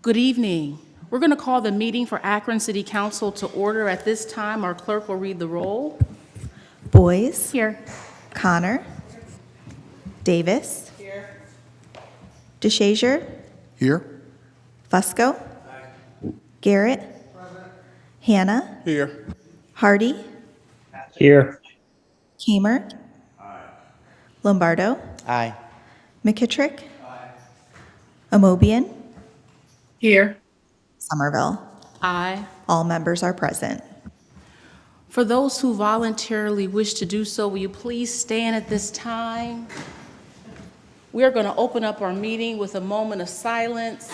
Good evening. We're going to call the meeting for Akron City Council to order at this time. Our clerk will read the roll. Boyes. Here. Connor. Davis. Here. DeShazier. Here. Fusco. Garrett. Hannah. Here. Hardy. Here. Kamer. Lombardo. Aye. McKittrick. Amobian. Here. Somerville. Aye. All members are present. For those who voluntarily wish to do so, will you please stand at this time? We are going to open up our meeting with a moment of silence.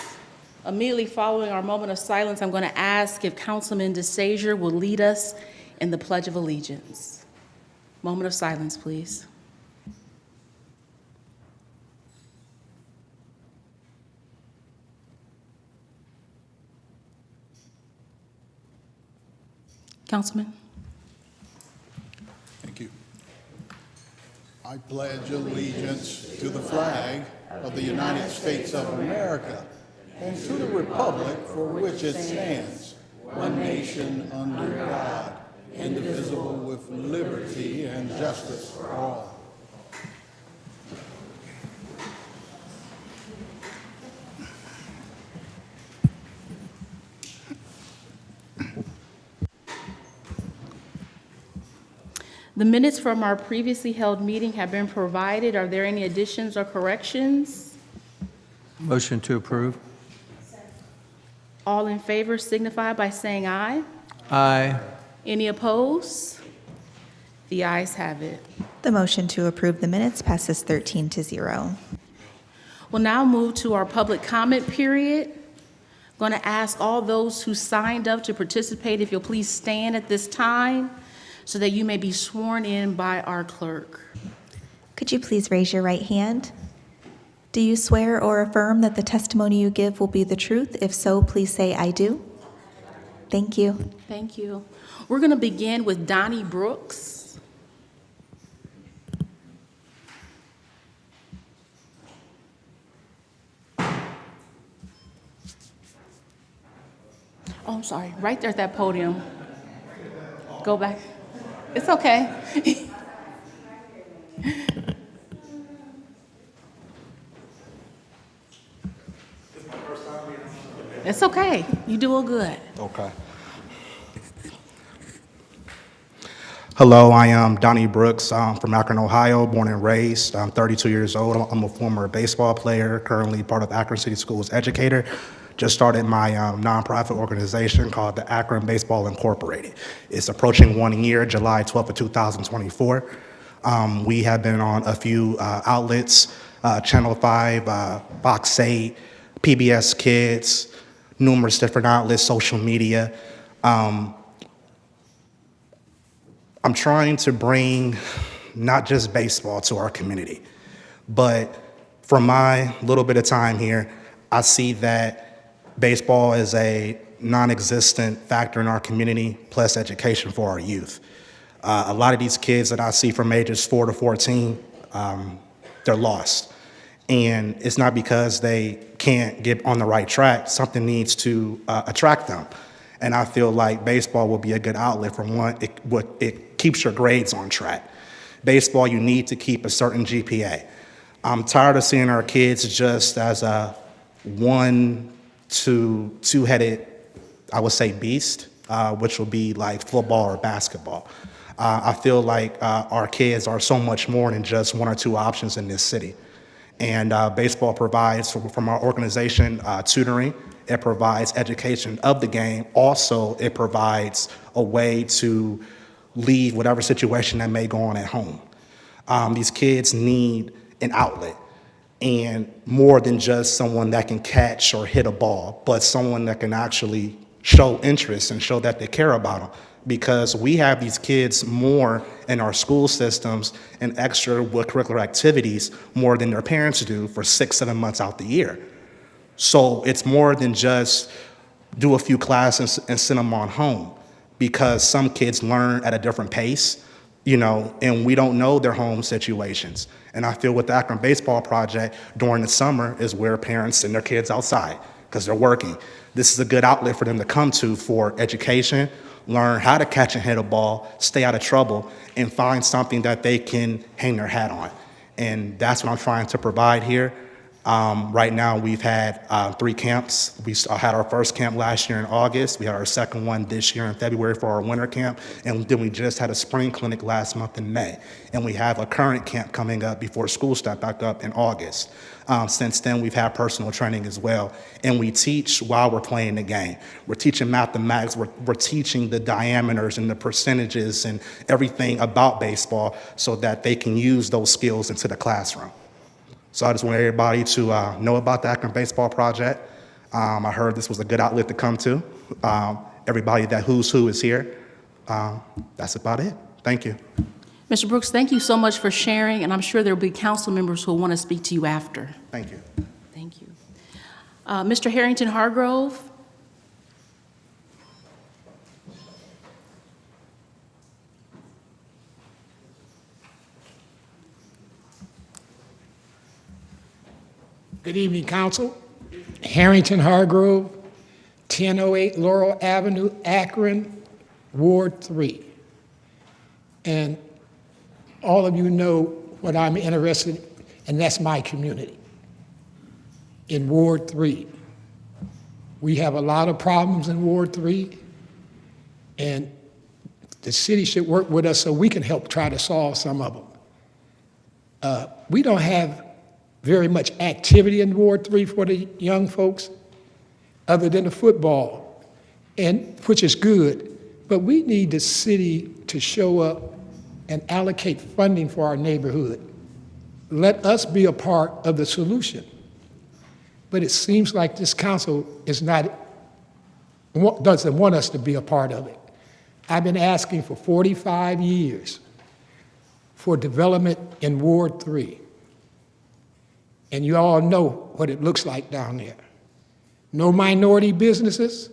Immediately following our moment of silence, I'm going to ask if Councilman DeShazier will lead us in the Pledge of Allegiance. Moment of silence, please. Councilman. Thank you. I pledge allegiance to the flag of the United States of America and to the republic for which it stands, one nation under God, indivisible with liberty and justice for all. The minutes from our previously held meeting have been provided. Are there any additions or corrections? Motion to approve. All in favor signify by saying aye. Aye. Any opposed? The ayes have it. The motion to approve the minutes passes 13-0. We'll now move to our public comment period. Going to ask all those who signed up to participate if you'll please stand at this time so that you may be sworn in by our clerk. Could you please raise your right hand? Do you swear or affirm that the testimony you give will be the truth? If so, please say, I do. Thank you. Thank you. We're going to begin with Donnie Brooks. Oh, I'm sorry. Right there at that podium. Go back. It's okay. It's okay. You do good. Okay. Hello, I am Donnie Brooks. I'm from Akron, Ohio, born and raised. I'm 32 years old. I'm a former baseball player, currently part of Akron City Schools educator. Just started my nonprofit organization called the Akron Baseball Incorporated. It's approaching 1 year, July 12th of 2024. We have been on a few outlets, Channel 5, Fox 8, PBS Kids, numerous different outlets, social media. I'm trying to bring not just baseball to our community, but from my little bit of time here, I see that baseball is a non-existent factor in our community, plus education for our youth. A lot of these kids that I see from ages 4 to 14, they're lost. And it's not because they can't get on the right track. Something needs to attract them. And I feel like baseball will be a good outlet. For one, it keeps your grades on track. Baseball, you need to keep a certain GPA. I'm tired of seeing our kids just as a two-headed, I would say, beast, which will be like football or basketball. I feel like our kids are so much more than just 1 or 2 options in this city. And baseball provides, from our organization, tutoring. It provides education of the game. Also, it provides a way to leave whatever situation that may go on at home. These kids need an outlet, and more than just someone that can catch or hit a ball, but someone that can actually show interest and show that they care about them. Because we have these kids more in our school systems and extracurricular activities more than their parents do for 6-7 months out the year. So it's more than just do a few classes and send them on home, because some kids learn at a different pace, and we don't know their home situations. And I feel with the Akron Baseball Project during the summer is where parents send their kids outside. because they're working. This is a good outlet for them to come to for education, learn how to catch and hit a ball, stay out of trouble, and find something that they can hang their hat on. And that's what I'm trying to provide here. Right now, we've had 3 camps. We had our first camp last year in August. We had our second one this year in February for our winter camp. And then we just had a spring clinic last month in May. And we have a current camp coming up before school start back up in August. Since then, we've had personal training as well. And we teach while we're playing the game. We're teaching mathematics. We're teaching the diameters and the percentages and everything about baseball so that they can use those skills into the classroom. So I just want everybody to know about the Akron Baseball Project. I heard this was a good outlet to come to. Everybody that who's who is here. That's about it. Thank you. Mr. Brooks, thank you so much for sharing, and I'm sure there will be council members who will want to speak to you after. Thank you. Thank you. Mr. Harrington Hargrove? Good evening, Council. Harrington Hargrove, 1008 Laurel Avenue, Akron, Ward 3. And all of you know what I'm interested in, and that's my community. In Ward 3, we have a lot of problems in Ward 3, and the city should work with us so we can help try to solve some of them. We don't have very much activity in Ward 3 for the young folks, other than the football, and which is good. But we need the city to show up and allocate funding for our neighborhood. Let us be a part of the solution. But it seems like this council doesn't want us to be a part of it. I've been asking for 45 years for development in Ward 3. And you all know what it looks like down there. No minority businesses.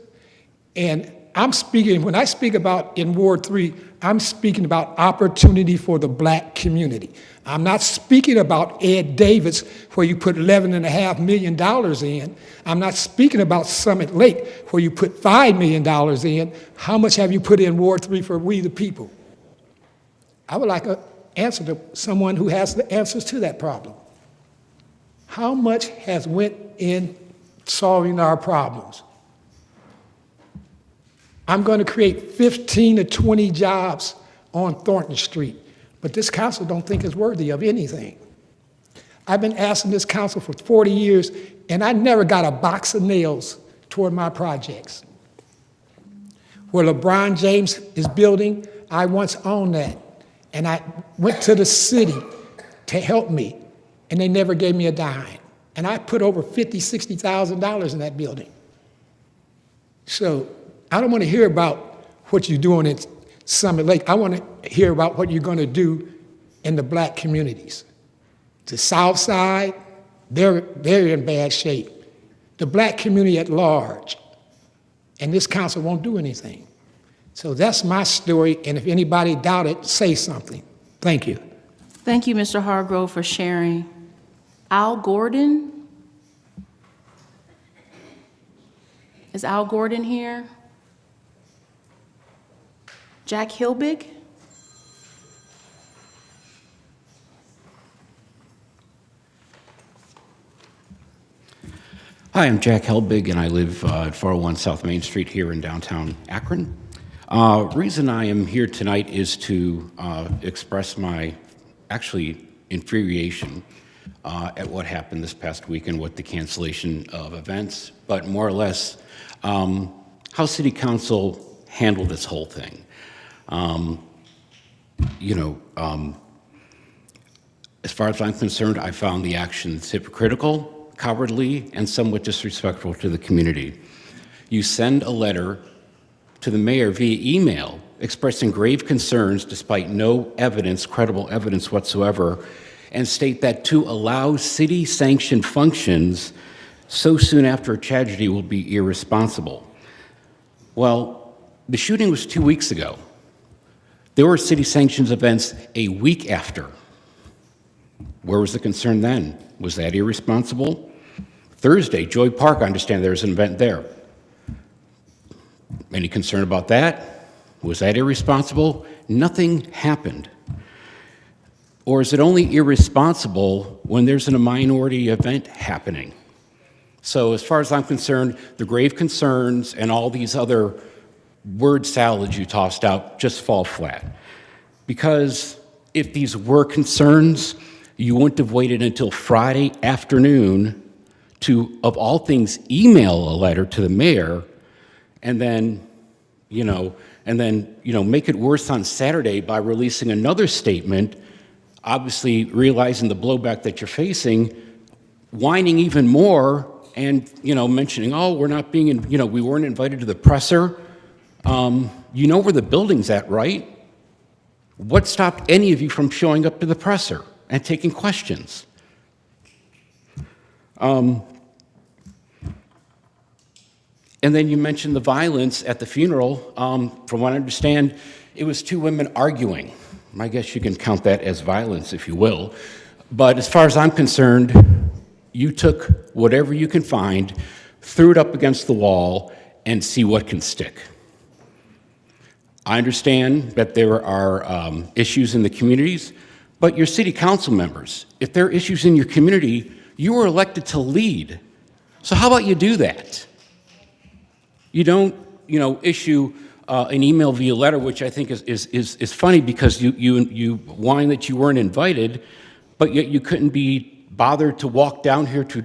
And I'm speaking, when I speak about in Ward 3, I'm speaking about opportunity for the black community. I'm not speaking about Ed Davis, where you put $11.5 million in. I'm not speaking about Summit Lake, where you put $5 million in. How much have you put in Ward 3 for we the people? I would like an answer to someone who has the answers to that problem. How much has went in solving our problems? I'm going to create 15 to 20 jobs on Thornton Street, but this council don't think it's worthy of anything. I've been asking this council for 40 years, and I never got a box of nails toward my projects. Where LeBron James is building, I once owned that, and I went to the city to help me, and they never gave me a dime. And I put over $50,000, $60,000 in that building. So I don't want to hear about what you're doing in Summit Lake. I want to hear about what you're going to do in the black communities. The South Side, they're in bad shape. The black community at large. And this council won't do anything. So that's my story, and if anybody doubt it, say something. Thank you. Thank you, Mr. Hargrove, for sharing. Al Gordon? Is Al Gordon here? Jack Hilbig? Hi, I'm Jack Helbig, and I live at 401 South Main Street here in downtown Akron. Reason I am here tonight is to express my, actually, infuriation at what happened this past week and with the cancellation of events, but more or less how City Council handled this whole thing. As far as I'm concerned, I found the actions hypocritical, cowardly, and somewhat disrespectful to the community. You send a letter to the mayor via email expressing grave concerns despite no evidence, credible evidence whatsoever, and state that to allow city-sanctioned functions so soon after a tragedy will be irresponsible. Well, the shooting was 2 weeks ago. There were city-sanctioned events a week after. Where was the concern then? Was that irresponsible? Thursday, Joy Park, I understand there's an event there. Any concern about that? Was that irresponsible? Nothing happened. Or is it only irresponsible when there's a minority event happening? So as far as I'm concerned, the grave concerns and all these other word salads you tossed out just fall flat. Because if these were concerns, you wouldn't have waited until Friday afternoon to, of all things, email a letter to the mayor and then, make it worse on Saturday by releasing another statement, obviously realizing the blowback that you're facing, whining even more and, mentioning, oh, we're not being, we weren't invited to the presser. You know where the building's at, right? What stopped any of you from showing up to the presser and taking questions? And then you mentioned the violence at the funeral. From what I understand, it was two women arguing. I guess you can count that as violence, if you will. But as far as I'm concerned, you took whatever you can find, threw it up against the wall, and see what can stick. I understand that there are issues in the communities, but your city council members, if there are issues in your community, you were elected to lead. So how about you do that? You don't, issue an email via letter, which I think is funny because you whine that you weren't invited, but yet you couldn't be bothered to walk down here to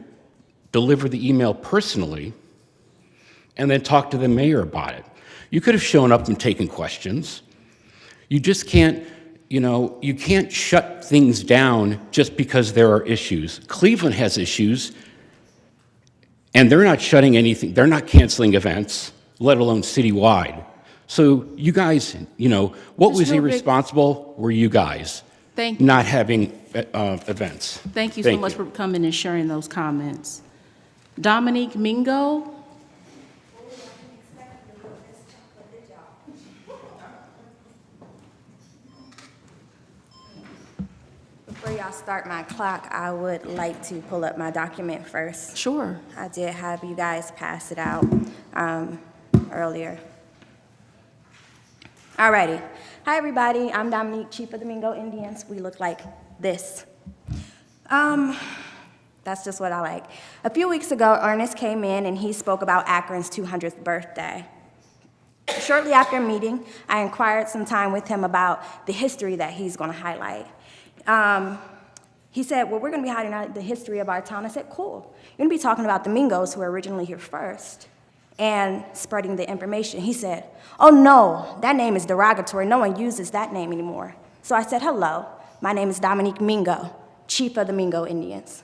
deliver the email personally and then talk to the mayor about it. You could have shown up and taken questions. You just can't, you can't shut things down just because there are issues. Cleveland has issues, and they're not shutting anything, they're not canceling events, let alone citywide. So you guys, what was irresponsible were you guys. Thank you. Not having events. Thank you so much for coming and sharing those comments. Dominique Mingo. Before y'all start my clock, I would like to pull up my document first. Sure. I did have you guys pass it out earlier. Alrighty. Hi, everybody. I'm Dominique, Chief of the Mingo Indians. We look like this. That's just what I like. A few weeks ago, Ernest came in and he spoke about Akron's 200th birthday. Shortly after meeting, I inquired some time with him about the history that he's going to highlight. He said, well, we're going to be highlighting the history of our town. I said, cool. You're going to be talking about the Mingos who were originally here first and spreading the information. He said, oh, no, that name is derogatory. No one uses that name anymore. So I said, hello, my name is Dominique Mingo, Chief of the Mingo Indians,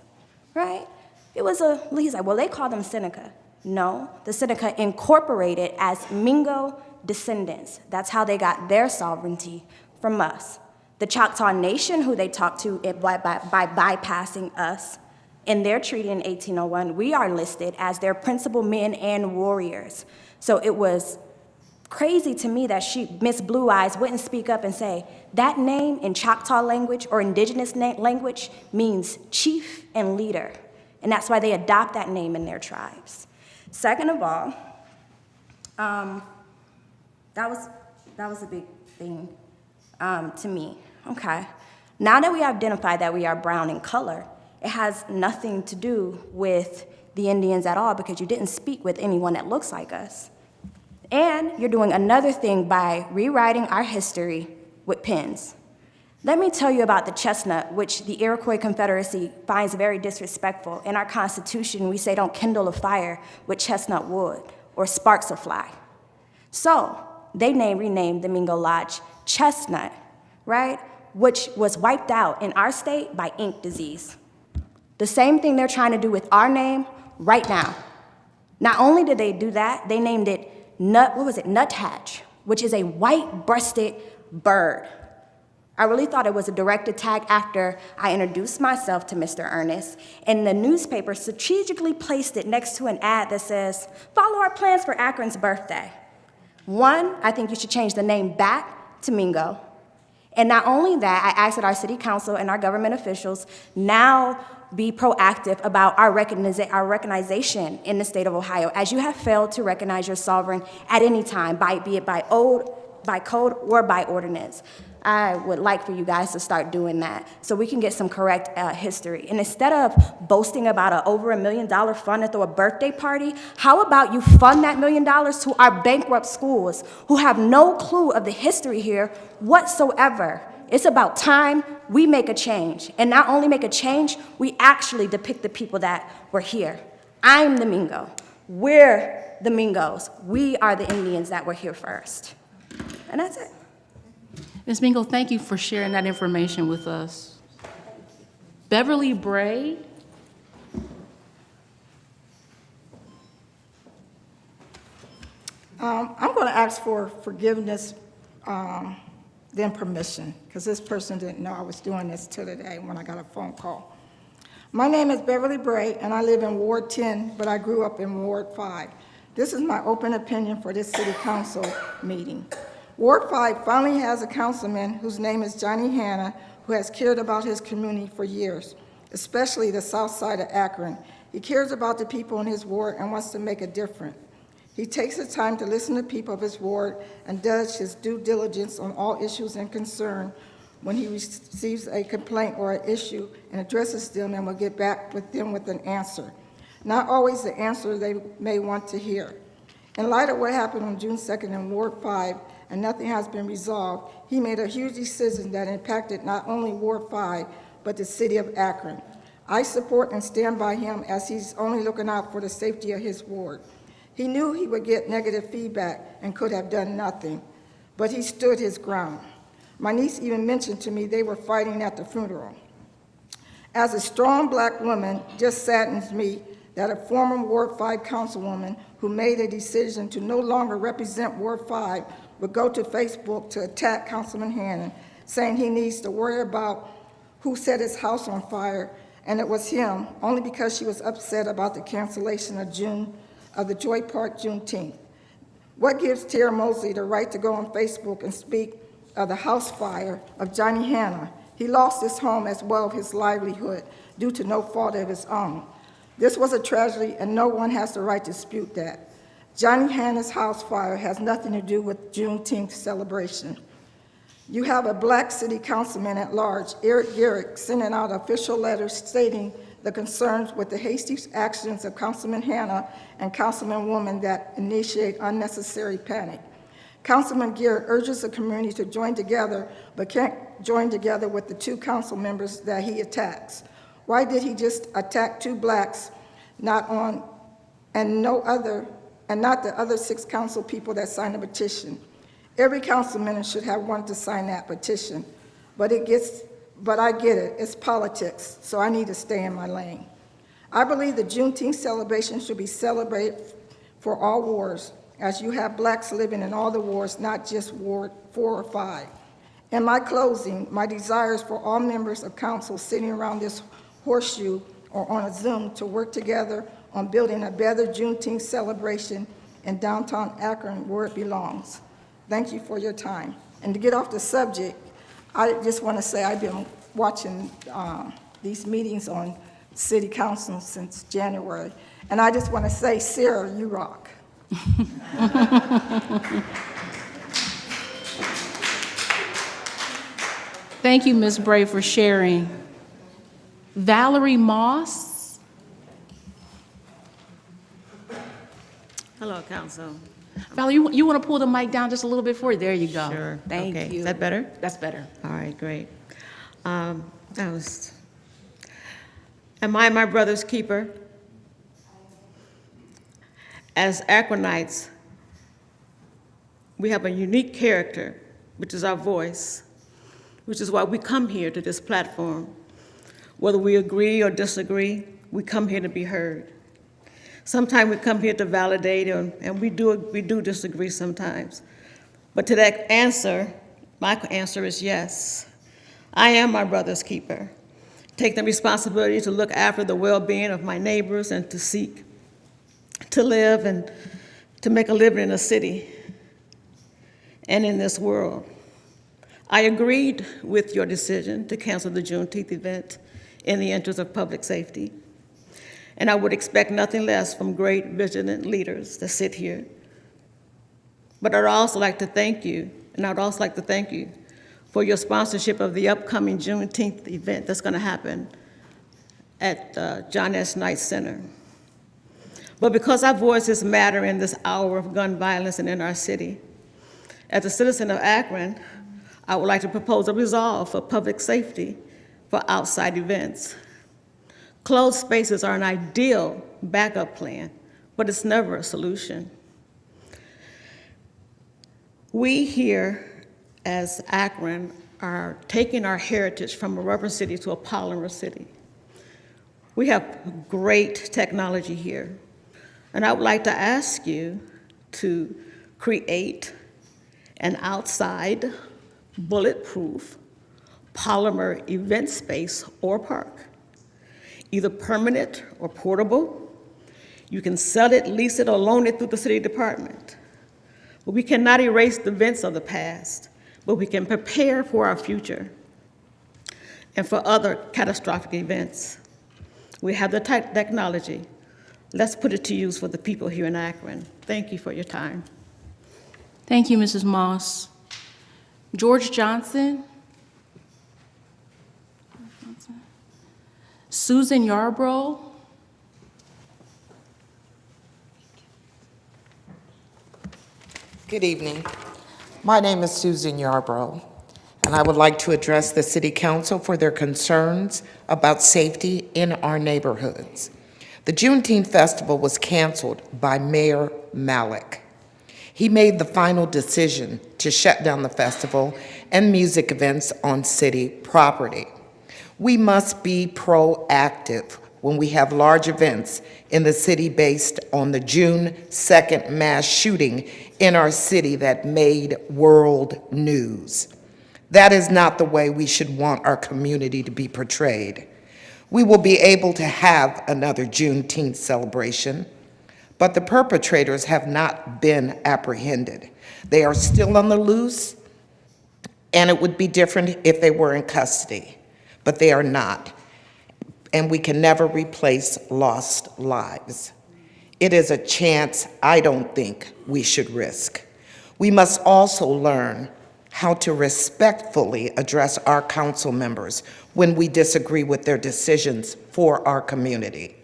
right? He's like, well, they call them Seneca. No, the Seneca incorporated as Mingo descendants. That's how they got their sovereignty from us. The Choctaw Nation, who they talked to by bypassing us, in their treaty in 1801, we are listed as their principal men and warriors. So it was crazy to me that Miss Blue Eyes wouldn't speak up and say, that name in Choctaw language or indigenous language means chief and leader. And that's why they adopt that name in their tribes. Second of all, that was a big thing to me. Okay. Now that we identified that we are brown in color, it has nothing to do with the Indians at all because you didn't speak with anyone that looks like us. And you're doing another thing by rewriting our history with pens. Let me tell you about the chestnut, which the Iroquois Confederacy finds very disrespectful. In our Constitution, we say don't kindle a fire with chestnut wood or sparks will fly. So they renamed the Mingo Lodge Chestnut, right? Which was wiped out in our state by ink disease. The same thing they're trying to do with our name right now. Not only did they do that, they named it Nuthatch, which is a white-breasted bird. I really thought it was a direct attack after I introduced myself to Mr. Ernest, and the newspaper strategically placed it next to an ad that says, follow our plans for Akron's birthday. One, I think you should change the name back to Mingo. And not only that, I asked that our city council and our government officials now be proactive about our recognition in the state of Ohio, as you have failed to recognize your sovereign at any time, be it by code or by ordinance. I would like for you guys to start doing that so we can get some correct history. And instead of boasting about over $1 million fund to throw a birthday party, how about you fund that $1 million to our bankrupt schools who have no clue of the history here whatsoever? It's about time we make a change. And not only make a change, we actually depict the people that were here. I'm the Mingo. We're the Mingos. We are the Indians that were here first. And that's it. Ms. Mingo, thank you for sharing that information with us. Beverly Bray. I'm going to ask for forgiveness, then permission, because this person didn't know I was doing this till today when I got a phone call. My name is Beverly Bray, and I live in Ward 10, but I grew up in Ward 5. This is my open opinion for this city council meeting. Ward 5 finally has a councilman whose name is Johnny Hanna, who has cared about his community for years, especially the south side of Akron. He cares about the people in his ward and wants to make a difference. He takes the time to listen to people of his ward and does his due diligence on all issues and concern when he receives a complaint or an issue and addresses them and will get back with them with an answer. Not always the answer they may want to hear. In light of what happened on June 2nd in Ward 5, and nothing has been resolved, he made a huge decision that impacted not only Ward 5, but the city of Akron. I support and stand by him as he's only looking out for the safety of his ward. He knew he would get negative feedback and could have done nothing, but he stood his ground. My niece even mentioned to me they were fighting at the funeral. As a strong black woman, just saddens me that a former Ward 5 councilwoman who made a decision to no longer represent Ward 5 would go to Facebook to attack Councilman Hannon, saying he needs to worry about who set his house on fire, and it was him, only because she was upset about the cancellation of the Joy Park Juneteenth. What gives Tara Mosley the right to go on Facebook and speak of the house fire of Johnny Hanna? He lost his home as well as his livelihood due to no fault of his own. This was a tragedy, and no one has the right to dispute that. Johnny Hanna's house fire has nothing to do with Juneteenth celebration. You have a black city councilman at large, Eric Garrick, sending out official letters stating the concerns with the hasty actions of Councilman Hanna and Councilman that initiate unnecessary panic. Councilman Garrick urges the community to join together, but can't join together with the two council members that he attacks. Why did he just attack two blacks, not the other 6 council people that signed the petition? Every councilman should have wanted to sign that petition, but I get it, it's politics, so I need to stay in my lane. I believe the Juneteenth celebration should be celebrated for all wards, as you have blacks living in all the wards, not just Ward 4 or 5. In my closing, my desire is for all members of council sitting around this horseshoe or on a Zoom to work together on building a better Juneteenth celebration in downtown Akron where it belongs. Thank you for your time. And to get off the subject, I just want to say I've been watching these meetings on city council since January, and I just want to say, Sarah, you rock. Thank you, Ms. Bray, for sharing. Valerie Moss. Hello, Council. Valerie, you want to pull the mic down just a little bit for you? There you go. Sure. Thank Okay. you. Is that better? That's better. All right, great. Am I my brother's keeper? As Akronites, we have a unique character, which is our voice, which is why we come here to this platform. Whether we agree or disagree, we come here to be heard. Sometimes we come here to validate, and we do disagree sometimes. But to that answer, my answer is yes. I am my brother's keeper. Take the responsibility to look after the well-being of my neighbors and to seek to live and to make a living in a city and in this world. I agreed with your decision to cancel the Juneteenth event in the interest of public safety. And I would expect nothing less from great, vigilant leaders that sit here. But I'd also like to thank you, and I'd also like to thank you for your sponsorship of the upcoming Juneteenth event that's going to happen at John S. Knight Center. But because our voices matter in this hour of gun violence and in our city, as a citizen of Akron, I would like to propose a resolve for public safety for outside events. Closed spaces are an ideal backup plan, but it's never a solution. We here, as Akron, are taking our heritage from a rubber city to a polymer city. We have great technology here, and I would like to ask you to create an outside, bulletproof, polymer event space or park, either permanent or portable. You can sell it, lease it, or loan it through the city department. But we cannot erase the events of the past, but we can prepare for our future and for other catastrophic events. We have the technology. Let's put it to use for the people here in Akron. Thank you for your time. Thank you, Mrs. Moss. George Johnson. Susan Yarbrough. Good evening. My name is Susan Yarbrough, and I would like to address the City Council for their concerns about safety in our neighborhoods. The Juneteenth Festival was canceled by Mayor Malik. He made the final decision to shut down the festival and music events on city property. We must be proactive when we have large events in the city based on the June 2nd mass shooting in our city that made world news. That is not the way we should want our community to be portrayed. We will be able to have another Juneteenth celebration, but the perpetrators have not been apprehended. They are still on the loose, and it would be different if they were in custody, but they are not, and we can never replace lost lives. It is a chance I don't think we should risk. We must also learn how to respectfully address our council members when we disagree with their decisions for our community.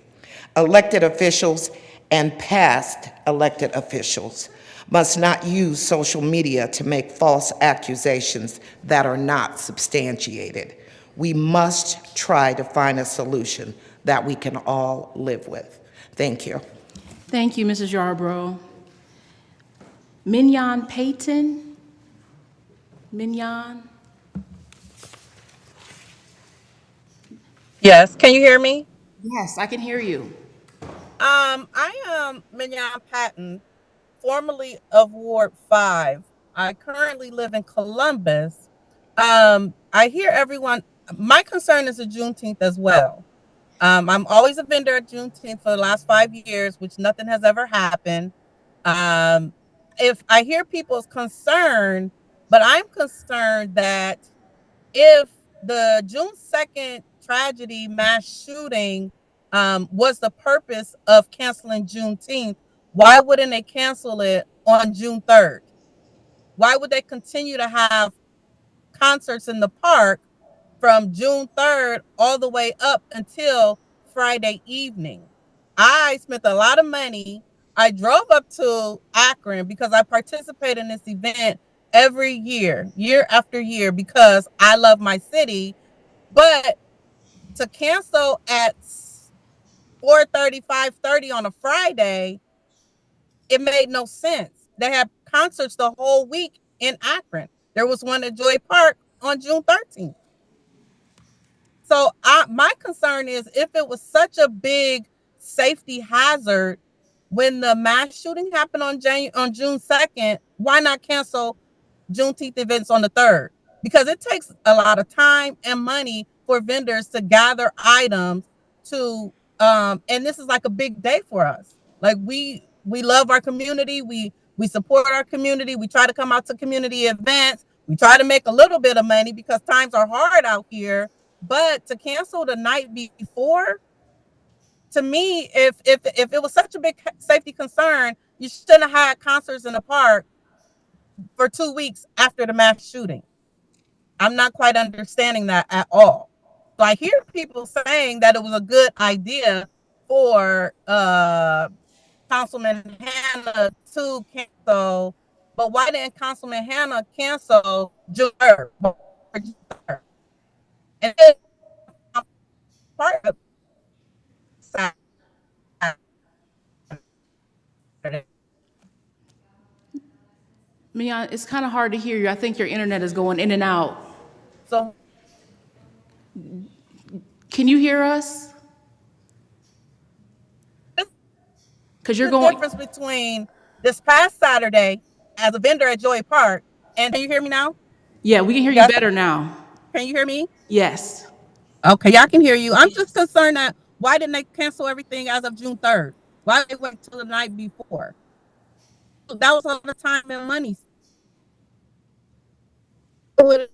Elected officials and past elected officials must not use social media to make false accusations that are not substantiated. We must try to find a solution that we can all live with. Thank you. Thank you, Mrs. Yarbrough. Mignon Payton. Mignon. Yes, can you hear me? Yes, I can hear you. I am Mignon Patton, formerly of Ward 5. I currently live in Columbus. I hear everyone, my concern is the Juneteenth as well. I'm always a vendor at Juneteenth for the last 5 years, which nothing has ever happened. If I hear people's concern, but I'm concerned that if the June 2nd tragedy, mass shooting, was the purpose of canceling Juneteenth, why wouldn't they cancel it on June 3rd? Why would they continue to have concerts in the park from June 3rd all the way up until Friday evening? I spent a lot of money. I drove up to Akron because I participate in this event every year, year after year, because I love my city. But to cancel at 4:30, 5:30 on a Friday, it made no sense. They had concerts the whole week in Akron. There was one at Joy Park on June 13th. So my concern is, if it was such a big safety hazard when the mass shooting happened on June 2nd, why not cancel Juneteenth events on the 3rd? Because it takes a lot of time and money for vendors to gather items to, and this is like a big day for us. Like we love our community. We support our community. We try to come out to community events. We try to make a little bit of money because times are hard out here. But to cancel the night before, to me, if it was such a big safety concern, you shouldn't have had concerts in the park for 2 weeks after the mass shooting. I'm not quite understanding that at all. So I hear people saying that it was a good idea for Councilman Hanna to cancel, but why didn't Councilman Hanna cancel June 3rd? And then part of Saturday. Mia, it's kind of hard to hear you. I think your internet is going in and out. So Can you hear us? Because you're the going. difference between this past Saturday as a vendor at Joy Park, and can you hear me now? Yeah, we can hear you Yes. better now. Can you hear me? Yes. Okay, y'all can hear you. I'm just concerned that why didn't they cancel everything as of June 3rd? Why did they wait till the night before? That was all the time and money. Would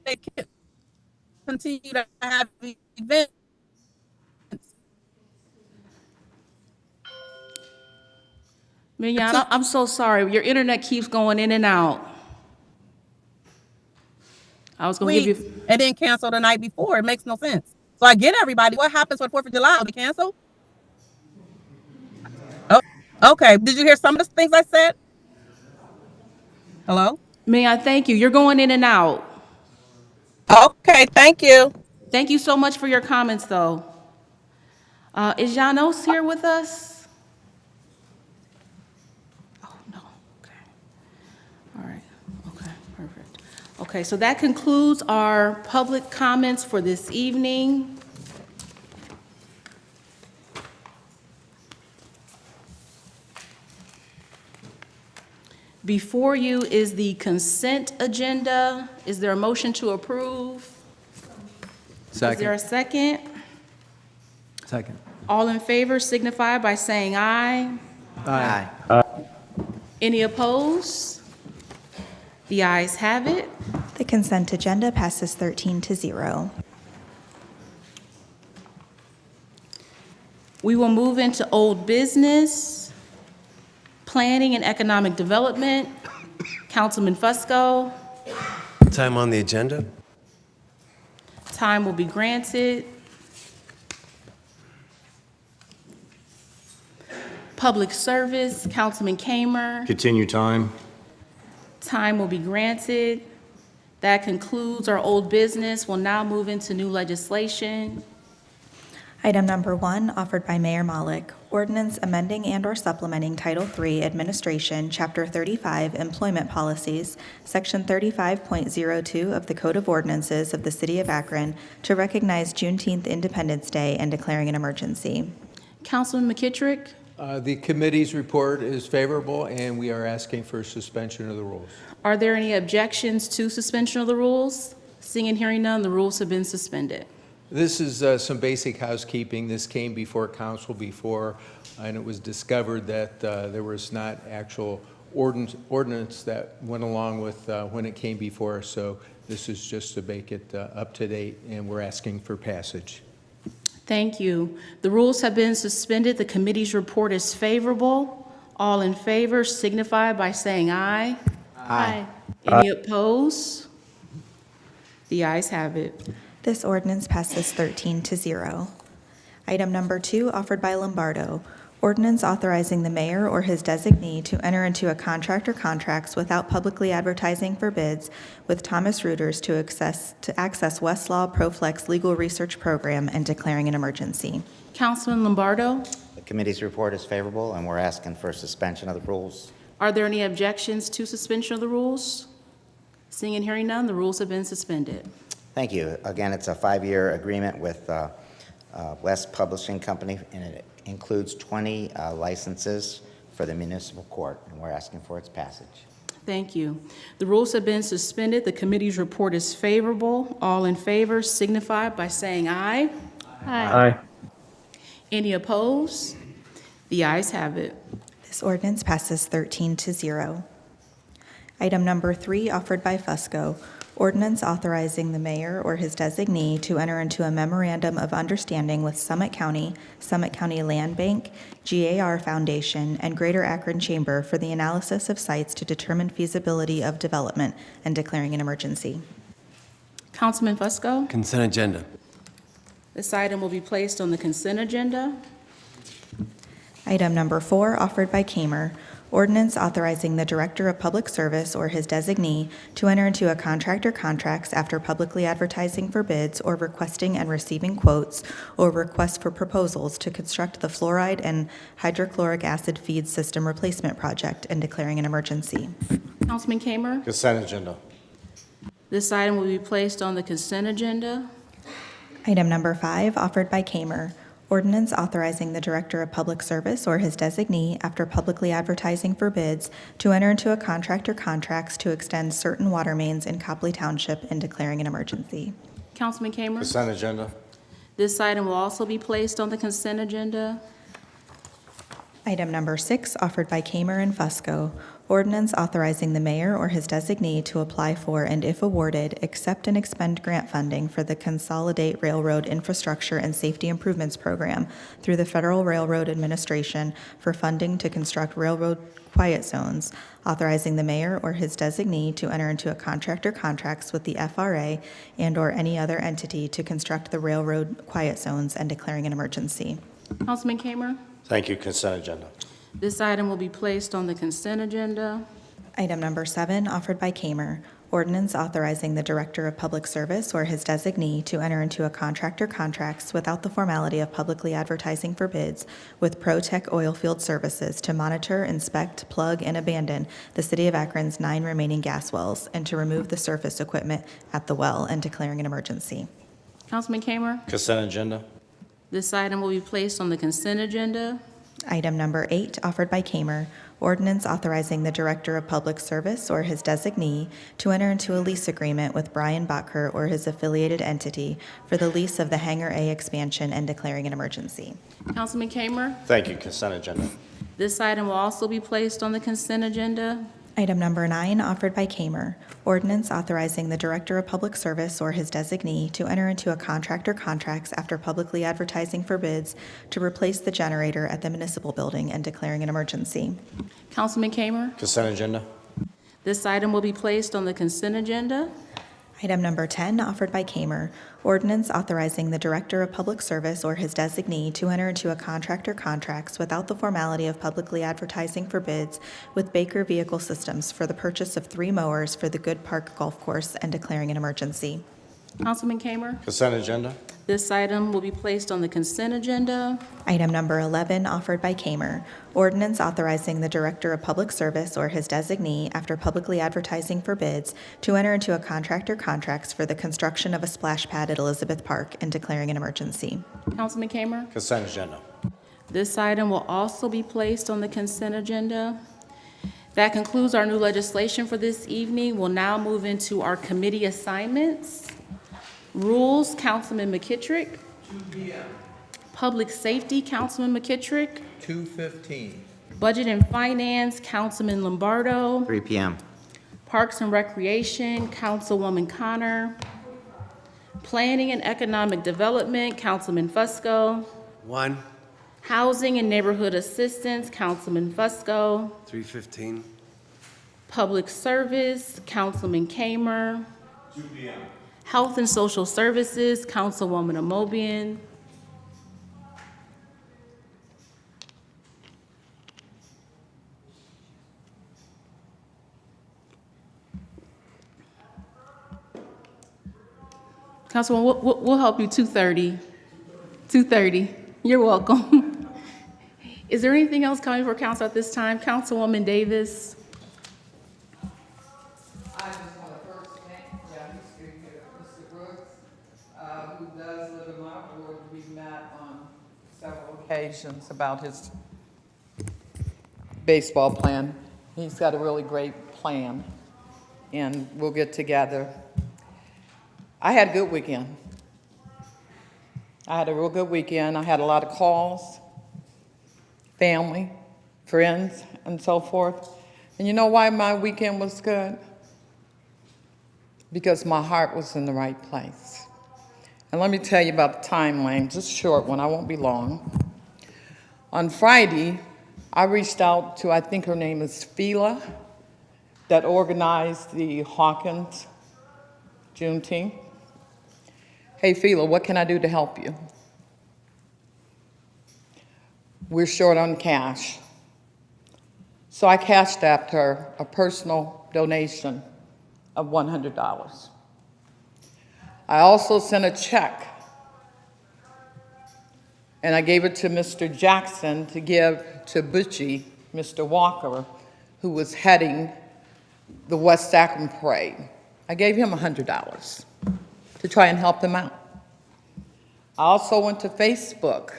they continue to have events? Mignon, I'm so sorry. Your internet keeps going in and out. I was going to give you. And then cancel the night before. It makes no sense. So I get everybody. What happens for the 4th of July? They cancel? Oh, okay. Did you hear some of the things I said? Hello? Mignon, thank you. You're going in and out. Okay, thank you. Thank you so much for your comments, though. Is Janos here with us? Oh, no. Okay. All right. Okay, perfect. Okay, so that concludes our public comments for this evening. Before you is the consent agenda. Is there a motion to approve? Is there a second? Second. All in favor signify by saying aye. Aye. Any opposed? The ayes have it. The consent agenda passes 13-0. We will move into old business, planning and economic development. Councilman Fusco. Time on the agenda? Time will be granted. Public service, Councilman Kamer. Continue time. Time will be granted. That concludes our old business. We'll now move into new legislation. Item number 1, offered by Mayor Malik, ordinance amending and/or supplementing Title III Administration, Chapter 35, Employment Policies, Section 35.02 of the Code of Ordinances of the City of Akron to recognize Juneteenth Independence Day and declaring an emergency. Councilman McKittrick? The committee's report is favorable, and we are asking for suspension of the rules. Are there any objections to suspension of the rules? Seeing and hearing none, the rules have been suspended. This is some basic housekeeping. This came before council before, and it was discovered that there was not actual ordinance that went along with when it came before, so this is just to make it up to date, and we're asking for passage. Thank you. The rules have been suspended. The committee's report is favorable. All in favor signify by saying aye. Aye. Any opposed? The ayes have it. This ordinance passes 13-0. Item number 2, offered by Lombardo, ordinance authorizing the mayor or his designee to enter into a contract or contracts without publicly advertising for bids with Thomas Reuters to access Westlaw ProFlex legal research program and declaring an emergency. Councilman Lombardo? The committee's report is favorable, and we're asking for suspension of the rules. Are there any objections to suspension of the rules? Seeing and hearing none, the rules have been suspended. Thank you. Again, it's a 5-year agreement with West Publishing Company, and it includes 20 licenses for the municipal court, and we're asking for its passage. Thank you. The rules have been suspended. The committee's report is favorable. All in favor signify by saying aye. Aye. Any opposed? The ayes have it. This ordinance passes 13-0. Item number 3, offered by Fusco, Ordinance authorizing the mayor or his designee to enter into a memorandum of understanding with Summit County Land Bank, GAR Foundation, and Greater Akron Chamber for the analysis of sites to determine feasibility of development and declaring an emergency. Councilman Fusco. Consent agenda. This item will be placed on the consent agenda. Item number 4, offered by Kamer, ordinance authorizing the Director of Public Service or his designee to enter into a contract or contracts after publicly advertising for bids or requesting and receiving quotes or requests for proposals to construct the fluoride and hydrochloric acid feed system replacement project and declaring an emergency. Councilman Kamer. Consent agenda. This item will be placed on the consent agenda. Item number 5, offered by Kamer, ordinance authorizing the Director of Public Service or his designee, after publicly advertising for bids, to enter into a contract or contracts to extend certain water mains in Copley Township and declaring an emergency. Councilman Kamer. Consent agenda. This item will also be placed on the consent agenda. Item number 6, offered by Kamer and Fusco, ordinance authorizing the mayor or his designee to apply for and, if awarded, accept and expend grant funding for the Consolidate Railroad Infrastructure and Safety Improvements Program through the Federal Railroad Administration for funding to construct railroad quiet zones, authorizing the mayor or his designee to enter into a contract or contracts with the FRA and/or any other entity to construct the railroad quiet zones and declaring an emergency. Councilman Kamer. Thank you. Consent agenda. This item will be placed on the consent agenda. Item number 7, offered by Kamer, ordinance authorizing the Director of Public Service or his designee to enter into a contract or contracts without the formality of publicly advertising for bids with ProTech Oilfield Services to monitor, inspect, plug, and abandon the City of Akron's 9 remaining gas wells and to remove the surface equipment at the well and declaring an emergency. Councilman Kamer. Consent agenda. This item will be placed on the consent agenda. Item number 8, offered by Kamer, ordinance authorizing the Director of Public Service or his designee to enter into a lease agreement with Brian Botker or his affiliated entity for the lease of the Hangar A expansion and declaring an emergency. Councilman Kamer. Thank you. Consent agenda. This item will also be placed on the consent agenda. Item number 9, offered by Kamer, ordinance authorizing the Director of Public Service or his designee to enter into a contract or contracts after publicly advertising for bids to replace the generator at the municipal building and declaring an emergency. Councilman Kamer. Consent agenda. This item will be placed on the consent agenda. Item number 10, offered by Kamer, ordinance authorizing the Director of Public Service or his designee to enter into a contract or contracts without the formality of publicly advertising for bids with Baker Vehicle Systems for the purchase of 3 mowers for the Good Park Golf Course and declaring an emergency. Councilman Kamer. Consent agenda. This item will be placed on the consent agenda. Item number 11, offered by Kamer, ordinance authorizing the Director of Public Service or his designee, after publicly advertising for bids, to enter into a contract or contracts for the construction of a splash pad at Elizabeth Park and declaring an emergency. Councilman Kamer. Consent agenda. This item will also be placed on the consent agenda. That concludes our new legislation for this evening. We'll now move into our committee assignments. Rules, Councilman McKittrick. 2 p.m. Public Safety, Councilman McKittrick. 2:15. Budget and Finance, Councilman Lombardo. 3 p.m. Parks and Recreation, Councilwoman Connor. Planning and Economic Development, Councilman Fusco. 1. Housing and Neighborhood Assistance, Councilman Fusco. 3:15. Public Service, Councilman Kamer. 2 p.m. Health and Social Services, Councilwoman Amobian. Councilwoman, we'll help you 2:30. 2:30. You're welcome. Is there anything else coming for council at this time? Councilwoman Davis. I just want to first thank, Mr. Brooks, who does live in my ward. We've met on several occasions about his baseball plan. He's got a really great plan, and we'll get together. I had a good weekend. I had a real good weekend. I had a lot of calls, family, friends, and so forth. And you know why my weekend was good? because my heart was in the right place. And let me tell you about the timeline, just a short one, I won't be long. On Friday, I reached out to, I think her name is Fela, that organized the Hawkins Juneteenth. Hey, Fela, what can I do to help you? We're short on cash. So I cashed apped her a personal donation of $100. I also sent a check, and I gave it to Mr. Jackson to give to Butchie, Mr. Walker, who was heading the West Akron Parade. I gave him $100 to try and help them out. I also went to Facebook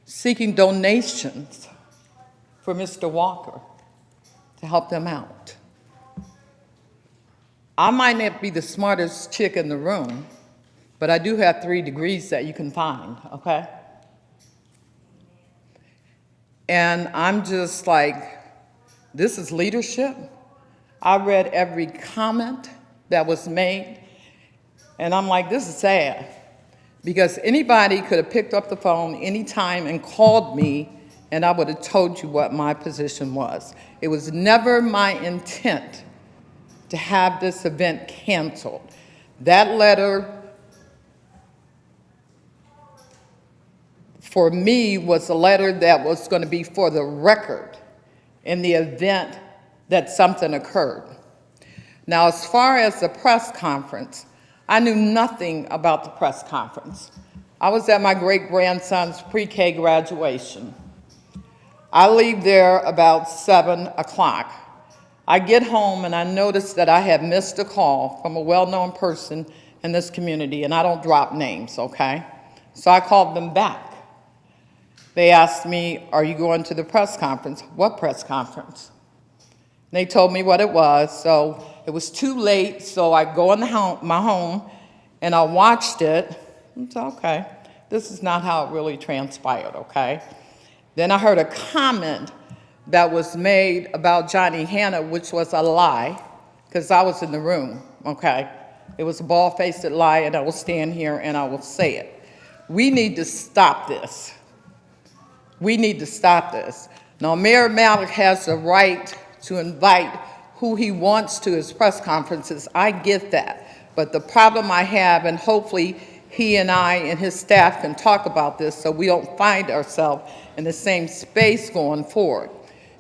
seeking donations for Mr. Walker to help them out. I might not be the smartest chick in the room, but I do have 3 degrees that you can find, okay? And I'm just like, this is leadership. I read every comment that was made, and I'm like, this is sad. Because anybody could have picked up the phone anytime and called me, and I would have told you what my position was. It was never my intent to have this event canceled. That letter, for me, was a letter that was going to be for the record in the event that something occurred. Now, as far as the press conference, I knew nothing about the press conference. I was at my great-grandson's pre-K graduation. I leave there about 7 o'clock. I get home and I notice that I have missed a call from a well-known person in this community, and I don't drop names, okay? So I called them back. They asked me, are you going to the press conference? What press conference? They told me what it was, so it was too late, so I go in my home and I watched it. It's okay. This is not how it really transpired, okay? Then I heard a comment that was made about Johnny Hanna, which was a lie, because I was in the room, okay? It was a bald-faced lie, and I will stand here and I will say it. We need to stop this. We need to stop this. Now, Mayor Malik has the right to invite who he wants to his press conferences. I get that. But the problem I have, and hopefully he and I and his staff can talk about this so we don't find ourselves in the same space going forward.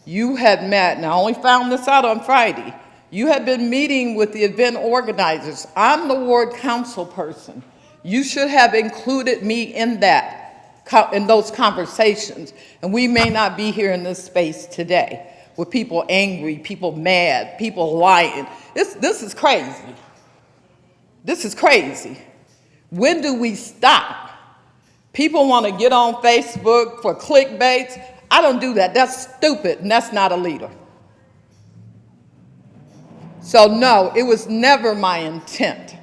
You had met, and I only found this out on Friday, you had been meeting with the event organizers. I'm the ward council person. You should have included me in that, in those conversations, and we may not be here in this space today with people angry, people mad, people lying. This is crazy. This is crazy. When do we stop? People want to get on Facebook for clickbaits. I don't do that. That's stupid, and that's not a leader. So no, it was never my intent.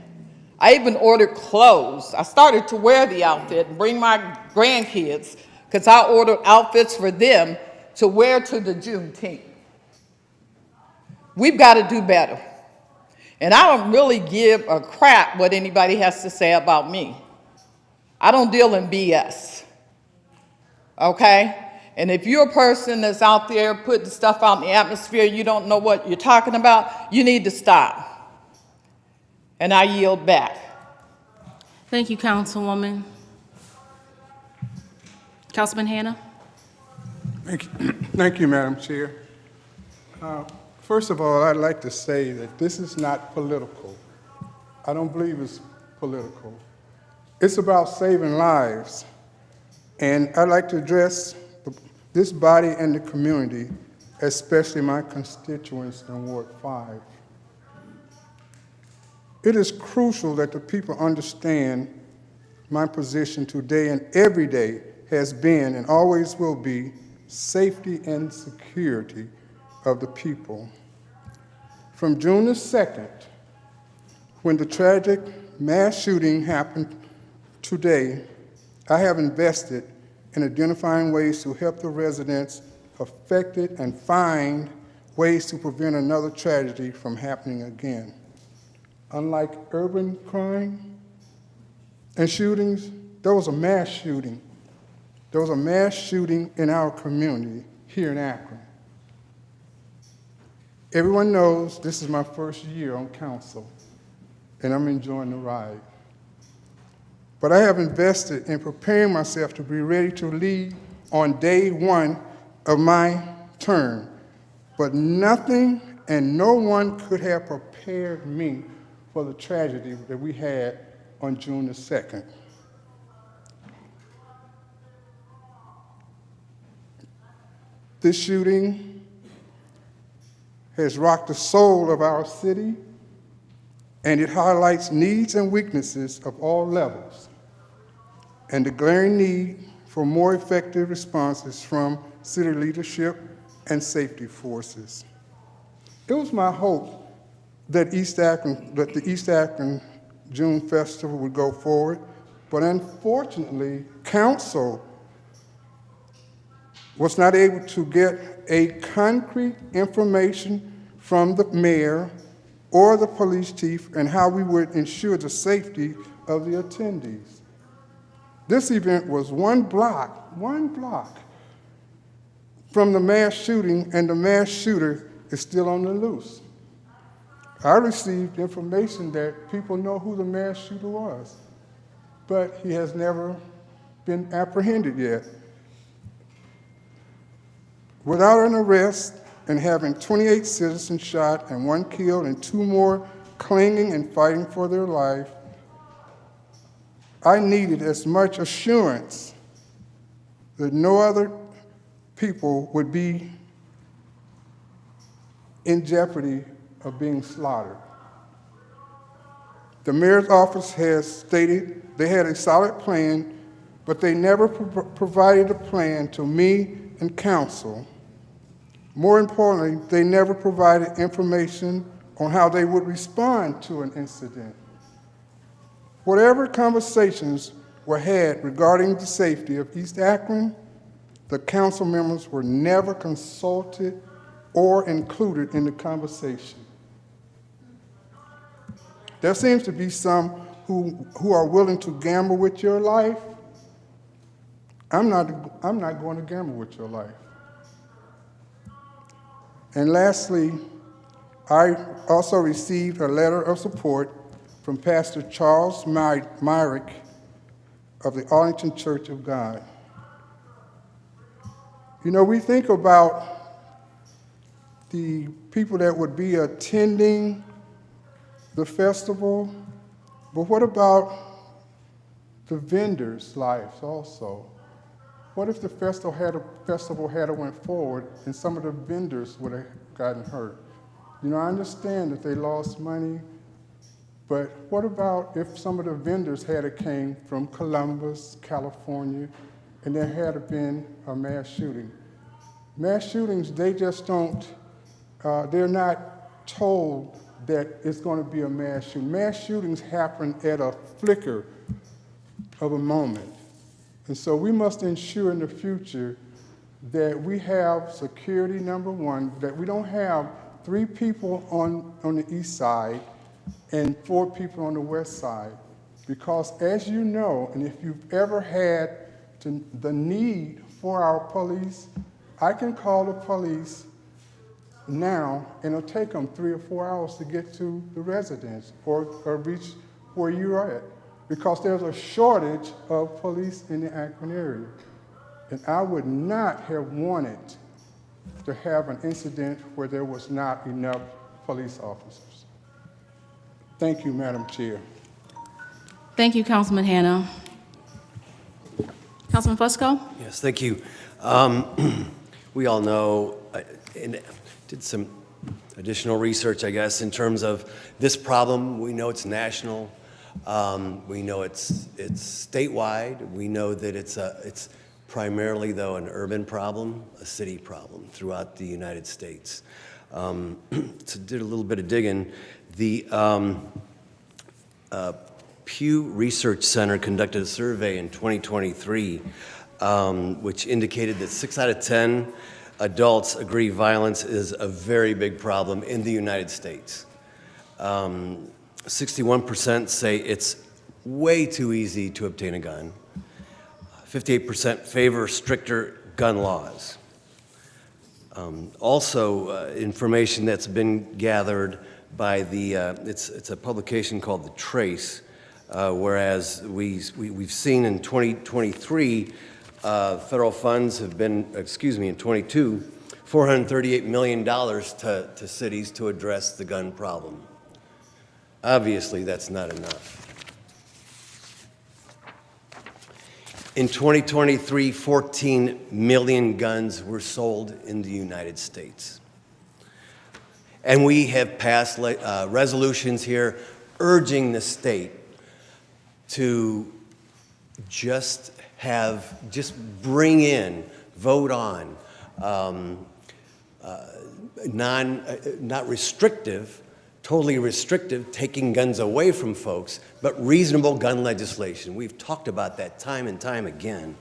I even ordered clothes. I started to wear the outfit and bring my grandkids, because I ordered outfits for them to wear to the Juneteenth. We've got to do better. And I don't really give a crap what anybody has to say about me. I don't deal in BS, okay? And if you're a person that's out there putting stuff out in the atmosphere, you don't know what you're talking about, you need to stop. And I yield back. Thank you, Councilwoman. Councilman Hanna? Thank you, Madam Chair. First of all, I'd like to say that this is not political. I don't believe it's political. It's about saving lives. And I'd like to address this body and the community, especially my constituents in Ward 5. It is crucial that the people understand my position today and every day has been and always will be safety and security of the people. From June the 2nd, when the tragic mass shooting happened today, I have invested in identifying ways to help the residents affected and find ways to prevent another tragedy from happening again. Unlike urban crime and shootings, there was a mass shooting. There was a mass shooting in our community here in Akron. Everyone knows this is my first year on council, and I'm enjoying the ride. But I have invested in preparing myself to be ready to lead on day one of my term. But nothing and no one could have prepared me for the tragedy that we had on June the 2nd. This shooting has rocked the soul of our city, and it highlights needs and weaknesses of all levels, and the glaring need for more effective responses from city leadership and safety forces. It was my hope that the East Akron June Festival would go forward, but unfortunately, council was not able to get a concrete information from the mayor or the police chief and how we would ensure the safety of the attendees. This event was one block from the mass shooting, and the mass shooter is still on the loose. I received information that people know who the mass shooter was, but he has never been apprehended yet. Without an arrest and having 28 citizens shot and 1 killed and 2 more clinging and fighting for their life, I needed as much assurance that no other people would be in jeopardy of being slaughtered. The mayor's office has stated they had a solid plan, but they never provided a plan to me and council. More importantly, they never provided information on how they would respond to an incident. Whatever conversations were had regarding the safety of East Akron, the council members were never consulted or included in the conversation. There seems to be some who are willing to gamble with your life. I'm not going to gamble with your life. And lastly, I also received a letter of support from Pastor Charles Myrick of the Arlington Church of God. You know, we think about the people that would be attending the festival, but what about the vendors' lives also? What if the festival had went forward and some of the vendors would have gotten hurt? You know, I understand that they lost money, but what about if some of the vendors had came from Columbus, California, and there had been a mass shooting? Mass shootings, they just don't, they're not told that it's going to be a mass shooting. Mass shootings happen at a flicker of a moment. And so we must ensure in the future that we have security, number one, that we don't have 3 people on the east side and 4 people on the west side. Because as you know, and if you've ever had the need for our police, I can call the police now, and it'll take them 3 or 4 hours to get to the residence or reach where you're at, because there's a shortage of police in the Akron area. And I would not have wanted to have an incident where there was not enough police officers. Thank you, Madam Chair. Thank you, Councilman Hanna. Councilman Fusco? Yes, thank you. We all know, and did some additional research, I guess, in terms of this problem. We know it's national. We know it's statewide. We know that it's primarily, though, an urban problem, a city problem throughout the United States. So did a little bit of digging. The Pew Research Center conducted a survey in 2023, which indicated that 6 out of 10 adults agree violence is a very big problem in the United States. 61% say it's way too easy to obtain a gun. 58% favor stricter gun laws. Also, information that's been gathered by the, it's a publication called The Trace, whereas we've seen in 2023, federal funds have been, in 22, $438 million to cities to address the gun problem. Obviously, that's not enough. In 2023, 14 million guns were sold in the United States. And we have passed resolutions here urging the state to just bring in, vote on, not restrictive, totally restrictive, taking guns away from folks, but reasonable gun legislation. We've talked about that time and time again.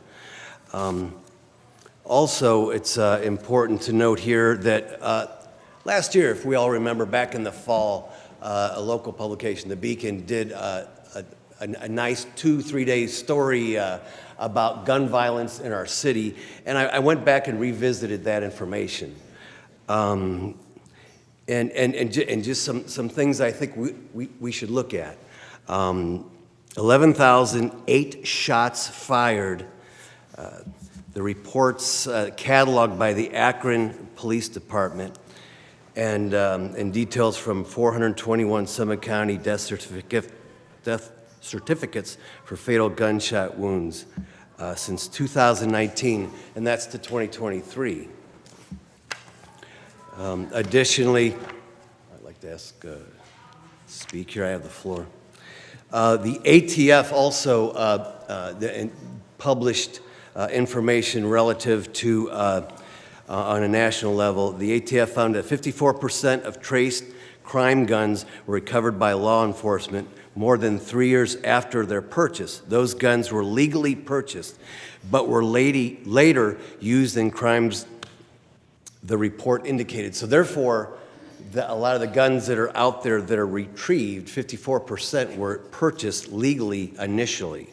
Also, it's important to note here that last year, if we all remember, back in the fall, a local publication, The Beacon, did a nice 2-3 day story about gun violence in our city, and I went back and revisited that information. And just some things I think we should look at. 11,008 shots fired. The reports cataloged by the Akron Police Department, and details from 421 Summit County death certificates for fatal gunshot wounds since 2019, and that's to 2023. Additionally, I'd like to ask, speak here, I have the floor. The ATF also published information relative to, on a national level. The ATF found that 54% of traced crime guns were recovered by law enforcement more than 3 years after their purchase. Those guns were legally purchased, but were later used in crimes the report indicated. So therefore, a lot of the guns that are out there that are retrieved, 54% were purchased legally initially.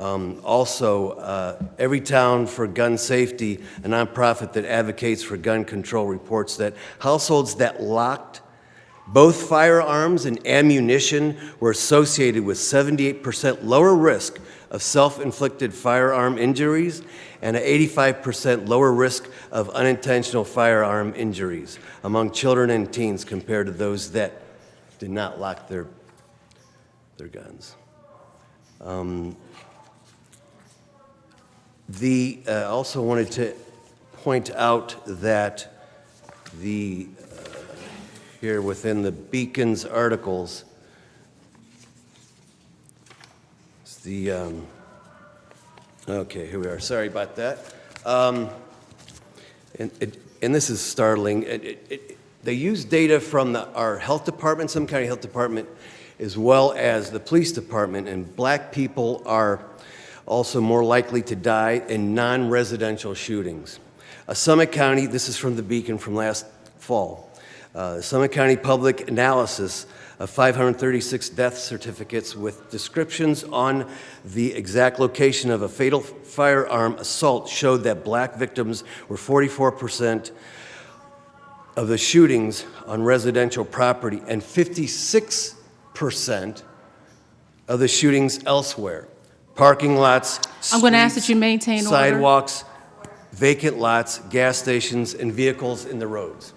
Also, Every Town for Gun Safety, a nonprofit that advocates for gun control, reports that households that locked both firearms and ammunition were associated with 78% lower risk of self-inflicted firearm injuries and an 85% lower risk of unintentional firearm injuries among children and teens compared to those that did not lock their guns. Also wanted to point out that here within the Beacon's articles, okay, here we are. Sorry about that. And this is startling. They use data from our health department, Summit County Health Department, as well as the police department, and black people are also more likely to die in non-residential shootings. Summit County, this is from the Beacon from last fall, Summit County Public Analysis of 536 death certificates with descriptions on the exact location of a fatal firearm assault showed that black victims were 44% of the shootings on residential property and 56% of the shootings elsewhere. Parking lots, I'm going to ask that you maintain order. Sidewalks, vacant lots, gas stations, and vehicles in the roads.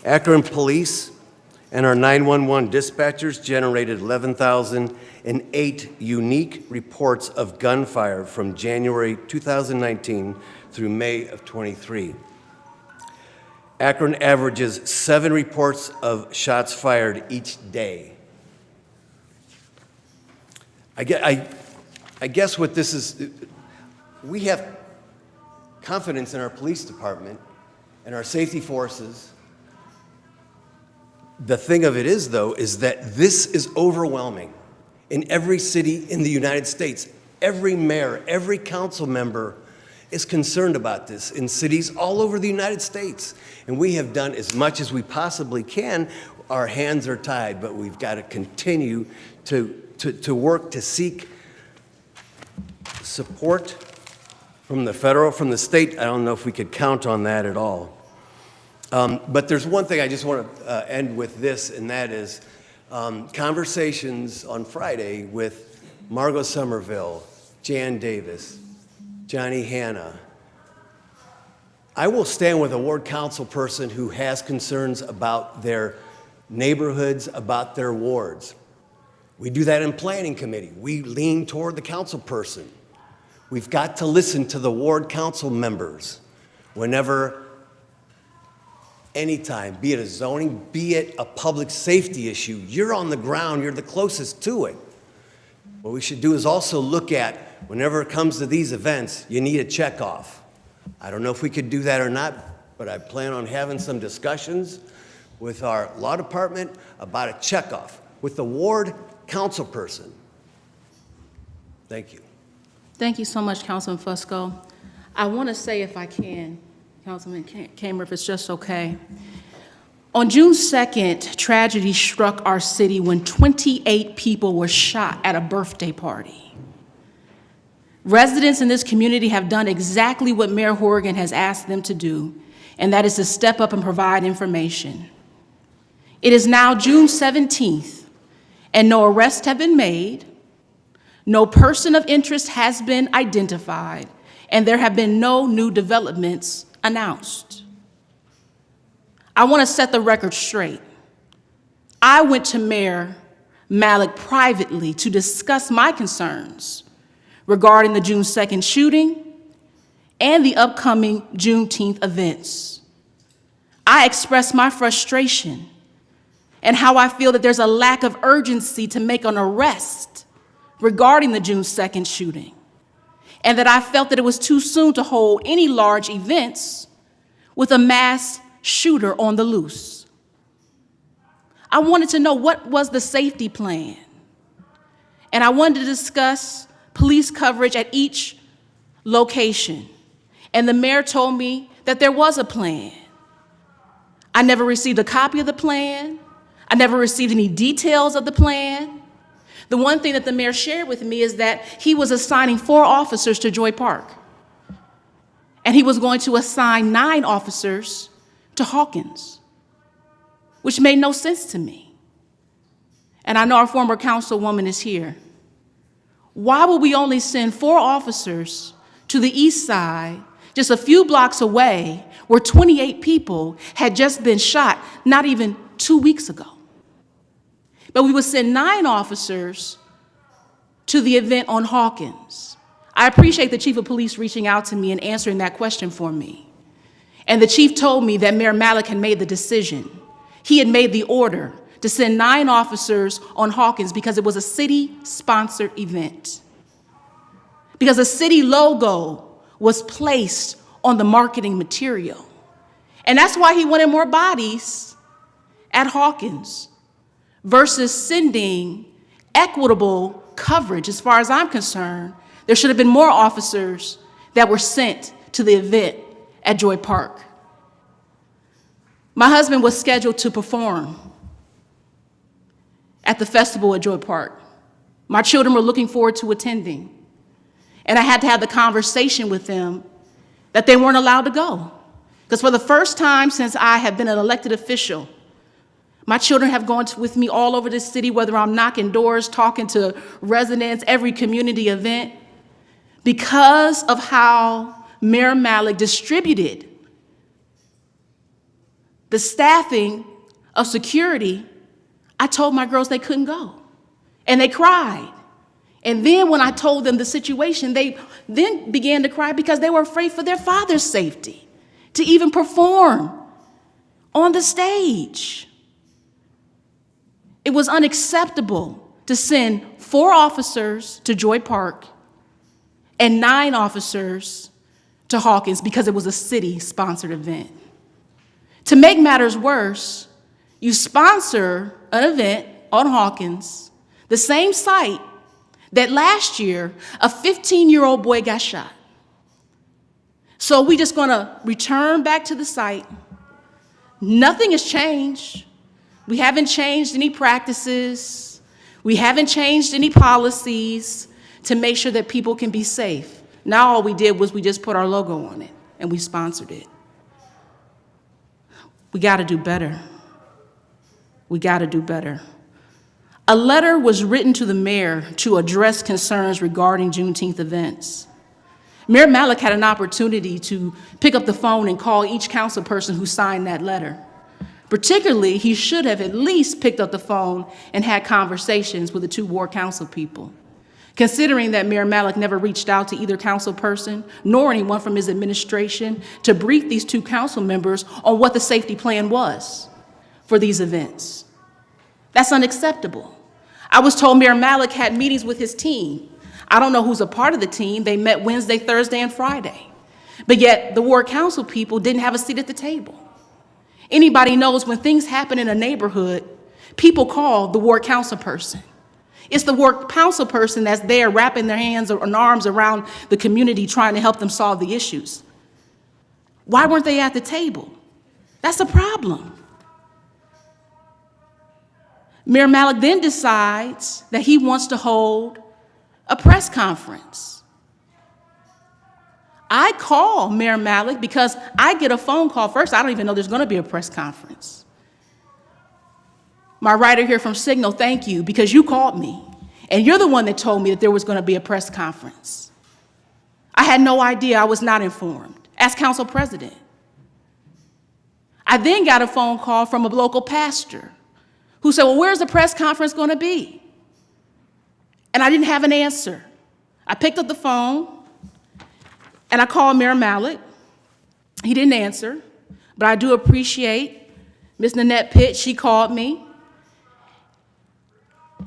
Akron Police and our 911 dispatchers generated 11,008 unique reports of gunfire from January 2019 through May of 23. Akron averages 7 reports of shots fired each day. I guess what this is, we have confidence in our police department and our safety forces. The thing of it is, though, is that this is overwhelming. In every city in the United States, every mayor, every council member is concerned about this in cities all over the United States. And we have done as much as we possibly can. Our hands are tied, but we've got to continue to work to seek support from the federal, from the state. I don't know if we could count on that at all. But there's one thing I just want to end with this, and that is conversations on Friday with Margot Somerville, Jan Davis, Johnny Hanna. I will stand with a ward council person who has concerns about their neighborhoods, about their wards. We do that in planning committee. We lean toward the council person. We've got to listen to the ward council members whenever, anytime, be it a zoning, be it a public safety issue. You're on the ground, you're the closest to it. What we should do is also look at, whenever it comes to these events, you need a checkoff. I don't know if we could do that or not, but I plan on having some discussions with our law department about a checkoff with the ward council person. Thank you. Thank you so much, Councilman Fusco. I want to say, if I can, Councilman Kamer, if it's just okay. On June 2nd, tragedy struck our city when 28 people were shot at a birthday party. Residents in this community have done exactly what Mayor Horgan has asked them to do, and that is to step up and provide information. It is now June 17th, and no arrests have been made, no person of interest has been identified, and there have been no new developments announced. I want to set the record straight. I went to Mayor Malik privately to discuss my concerns regarding the June 2nd shooting and the upcoming Juneteenth events. I expressed my frustration and how I feel that there's a lack of urgency to make an arrest regarding the June 2nd shooting, and that I felt that it was too soon to hold any large events with a mass shooter on the loose. I wanted to know what was the safety plan, and I wanted to discuss police coverage at each location, and the mayor told me that there was a plan. I never received a copy of the plan. I never received any details of the plan. The one thing that the mayor shared with me is that he was assigning 4 officers to Joy Park, and he was going to assign 9 officers to Hawkins, which made no sense to me. And I know our former councilwoman is here. Why would we only send 4 officers to the east side, just a few blocks away, where 28 people had just been shot not even 2 weeks ago? But we would send 9 officers to the event on Hawkins. I appreciate the chief of police reaching out to me and answering that question for me. And the chief told me that Mayor Malik had made the decision. He had made the order to send 9 officers on Hawkins because it was a city-sponsored event. Because a city logo was placed on the marketing material. And that's why he wanted more bodies at Hawkins versus sending equitable coverage. As far as I'm concerned, there should have been more officers that were sent to the event at Joy Park. My husband was scheduled to perform at the festival at Joy Park. My children were looking forward to attending. And I had to have the conversation with them that they weren't allowed to go. Because for the first time since I have been an elected official, my children have gone with me all over this city, whether I'm knocking doors, talking to residents, every community event. Because of how Mayor Malik distributed the staffing of security, I told my girls they couldn't go. And they cried. And then when I told them the situation, they then began to cry because they were afraid for their father's safety to even perform on the stage. It was unacceptable to send 4 officers to Joy Park and 9 officers to Hawkins because it was a city-sponsored event. To make matters worse, you sponsor an event on Hawkins, the same site that last year a 15-year-old boy got shot. So we just gonna return back to the site. Nothing has changed. We haven't changed any practices. We haven't changed any policies to make sure that people can be safe. Now all we did was we just put our logo on it and we sponsored it. We gotta do better. We gotta do better. A letter was written to the mayor to address concerns regarding Juneteenth events. Mayor Malik had an opportunity to pick up the phone and call each council person who signed that letter. Particularly, he should have at least picked up the phone and had conversations with the two ward council people. Considering that Mayor Malik never reached out to either council person nor anyone from his administration to brief these two council members on what the safety plan was for these events. That's unacceptable. I was told Mayor Malik had meetings with his team. I don't know who's a part of the team. They met Wednesday, Thursday, and Friday. But yet the ward council people didn't have a seat at the table. Anybody knows when things happen in a neighborhood, people call the ward council person. It's the ward council person that's there wrapping their hands and arms around the community trying to help them solve the issues. Why weren't they at the table? That's a problem. Mayor Malik then decides that he wants to hold a press conference. I call Mayor Malik because I get a phone call first. I don't even know there's going to be a press conference. My writer here from Signal, thank you, because you called me, and you're the one that told me that there was going to be a press conference. I had no idea. I was not informed. As council president. I then got a phone call from a local pastor who said, well, where's the press conference going to be? And I didn't have an answer. I picked up the phone, and I called Mayor Malik. He didn't answer, but I do appreciate Ms. Nanette Pitt. She called me,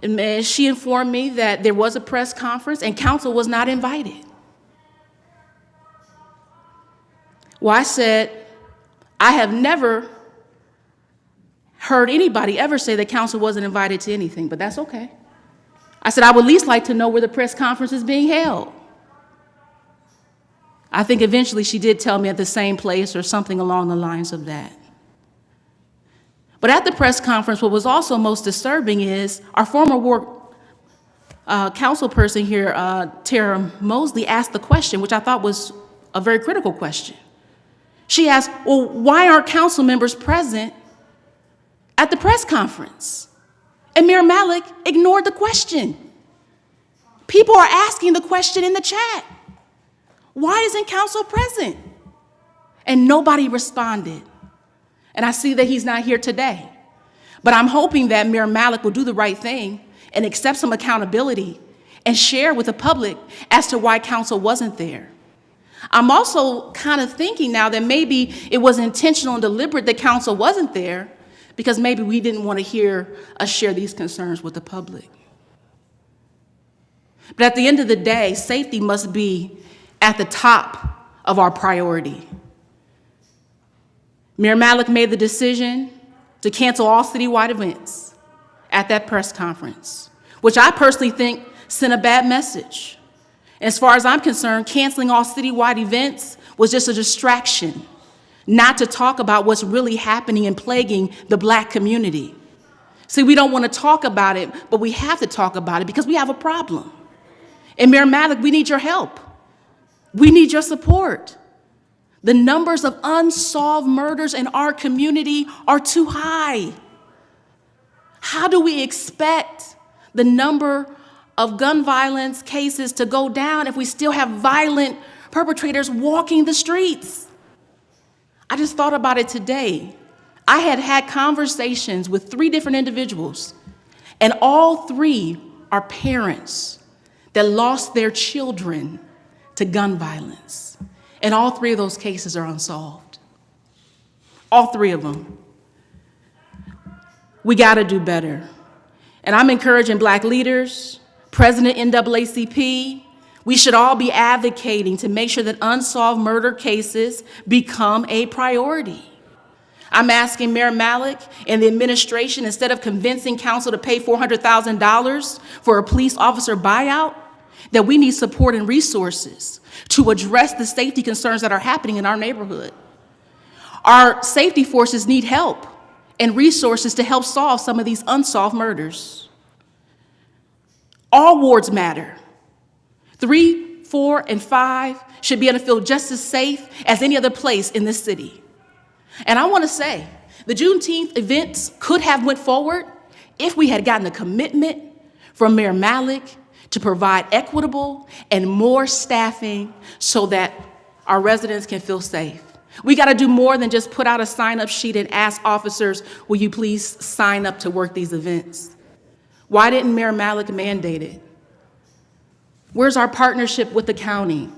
and she informed me that there was a press conference and council was not invited. Well, I said, I have never heard anybody ever say that council wasn't invited to anything, but that's okay. I said, I would at least like to know where the press conference is being held. I think eventually she did tell me at the same place or something along the lines of that. But at the press conference, what was also most disturbing is our former ward council person here, Tara Mosley, asked the question, which I thought was a very critical question. She asked, well, why aren't council members present at the press conference? And Mayor Malik ignored the question. People are asking the question in the chat. Why isn't council present? And nobody responded. And I see that he's not here today. But I'm hoping that Mayor Malik will do the right thing and accept some accountability and share with the public as to why council wasn't there. I'm also kind of thinking now that maybe it was intentional and deliberate that council wasn't there because maybe we didn't want to hear us share these concerns with the public. But at the end of the day, safety must be at the top of our priority. Mayor Malik made the decision to cancel all citywide events at that press conference, which I personally think sent a bad message. And as far as I'm concerned, canceling all citywide events was just a distraction, not to talk about what's really happening and plaguing the Black community. See, we don't want to talk about it, but we have to talk about it because we have a problem. And Mayor Malik, we need your help. We need your support. The numbers of unsolved murders in our community are too high. How do we expect the number of gun violence cases to go down if we still have violent perpetrators walking the streets? I just thought about it today. I had conversations with 3 different individuals, and all 3 are parents that lost their children to gun violence. And all 3 of those cases are unsolved. All 3 of them. We gotta do better. And I'm encouraging Black leaders, President NAACP, we should all be advocating to make sure that unsolved murder cases become a priority. I'm asking Mayor Malik and the administration, instead of convincing council to pay $400,000 for a police officer buyout, that we need support and resources to address the safety concerns that are happening in our neighborhood. Our safety forces need help and resources to help solve some of these unsolved murders. All wards matter. 3, 4, and 5 should be able to feel just as safe as any other place in this city. And I want to say, the Juneteenth events could have went forward if we had gotten a commitment from Mayor Malik to provide equitable and more staffing so that our residents can feel safe. We got to do more than just put out a sign-up sheet and ask officers, will you please sign up to work these events? Why didn't Mayor Malik mandate it? Where's our partnership with the county?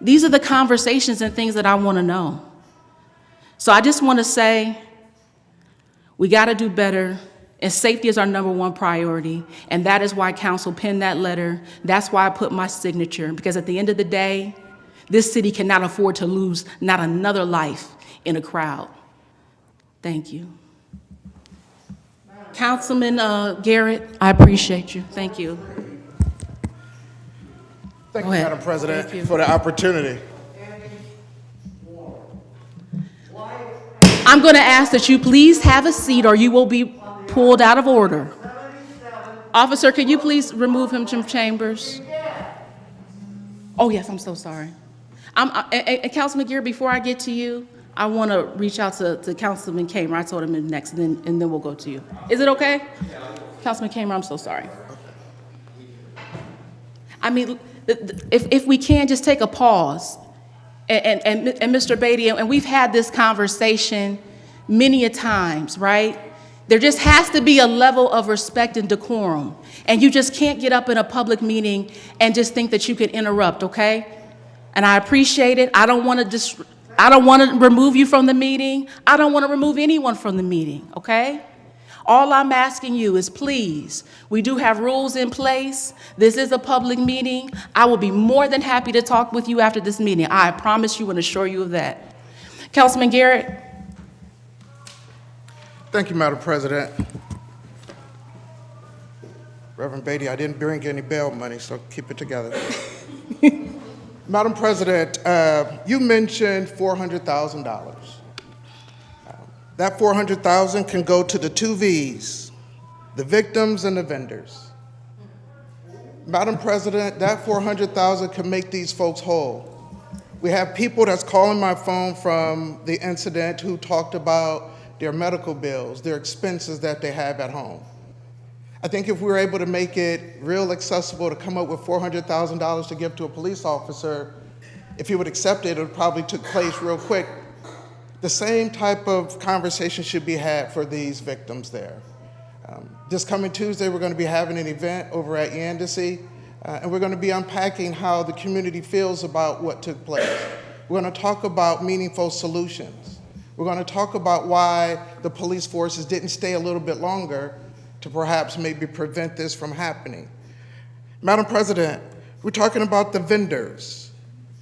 These are the conversations and things that I want to know. So I just want to say, we got to do better, and safety is our #1 priority, and that is why council penned that letter. That's why I put my signature, because at the end of the day, this city cannot afford to lose not another life in a crowd. Thank you. Councilman Garrett, I appreciate you. Thank you. Thank Go you, ahead. Madam President, Thank you. for the opportunity. I'm going to ask that you please have a seat or you will be pulled out of order. Officer, can you please remove him from chambers? Oh, yes, I'm so sorry. And Councilman Gear, before I get to you, I want to reach out to Councilman Kamer. I told him next, and then we'll go to you. Is it okay? Councilman Kamer, I'm so sorry. I mean, if we can just take a pause, and Mr. Beatty, and we've had this conversation many a times, right? There just has to be a level of respect and decorum, and you just can't get up in a public meeting and just think that you can interrupt, okay? And I appreciate it. I don't want to remove you from the meeting. I don't want to remove anyone from the meeting, okay? All I'm asking you is please, we do have rules in place. This is a public meeting. I will be more than happy to talk with you after this meeting. I promise you and assure you of that. Councilman Garrett. Thank you, Madam President. Reverend Beatty, I didn't bring any bail money, so keep it together. Madam President, you mentioned $400,000. That $400,000 can go to the 2 V's, the victims and the vendors. Madam President, that $400,000 can make these folks whole. We have people that's calling my phone from the incident who talked about their medical bills, their expenses that they have at home. I think if we were able to make it real accessible to come up with $400,000 to give to a police officer, if he would accept it, it would probably take place real quick. The same type of conversation should be had for these victims there. This coming Tuesday, we're going to be having an event over at Yandassee, and we're going to be unpacking how the community feels about what took place. We're going to talk about meaningful solutions. We're going to talk about why the police forces didn't stay a little bit longer to perhaps maybe prevent this from happening. Madam President, we're talking about the vendors.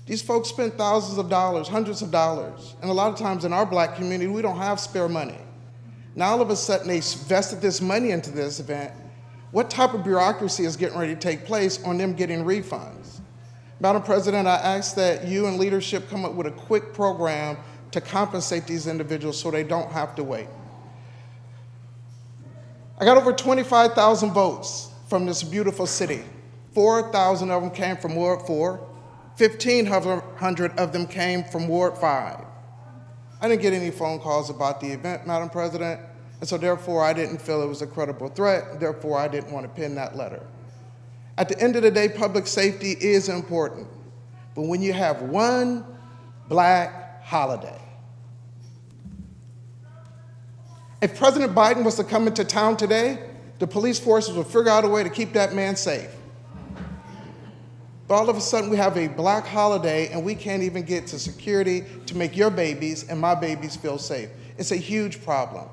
These folks spend thousands of dollars, hundreds of dollars, and a lot of times in our black community, we don't have spare money. Now all of a sudden they invested this money into this event. What type of bureaucracy is getting ready to take place on them getting refunds? Madam President, I ask that you and leadership come up with a quick program to compensate these individuals so they don't have to wait. I got over 25,000 votes from this beautiful city. 4,000 of them came from Ward 4. 1,500 of them came from Ward 5. I didn't get any phone calls about the event, Madam President, and so therefore I didn't feel it was a credible threat, therefore I didn't want to pen that letter. At the end of the day, public safety is important, but when you have one black holiday, if President Biden was to come into town today, the police forces would figure out a way to keep that man safe. But all of a sudden we have a black holiday and we can't even get to security to make your babies and my babies feel safe. It's a huge problem.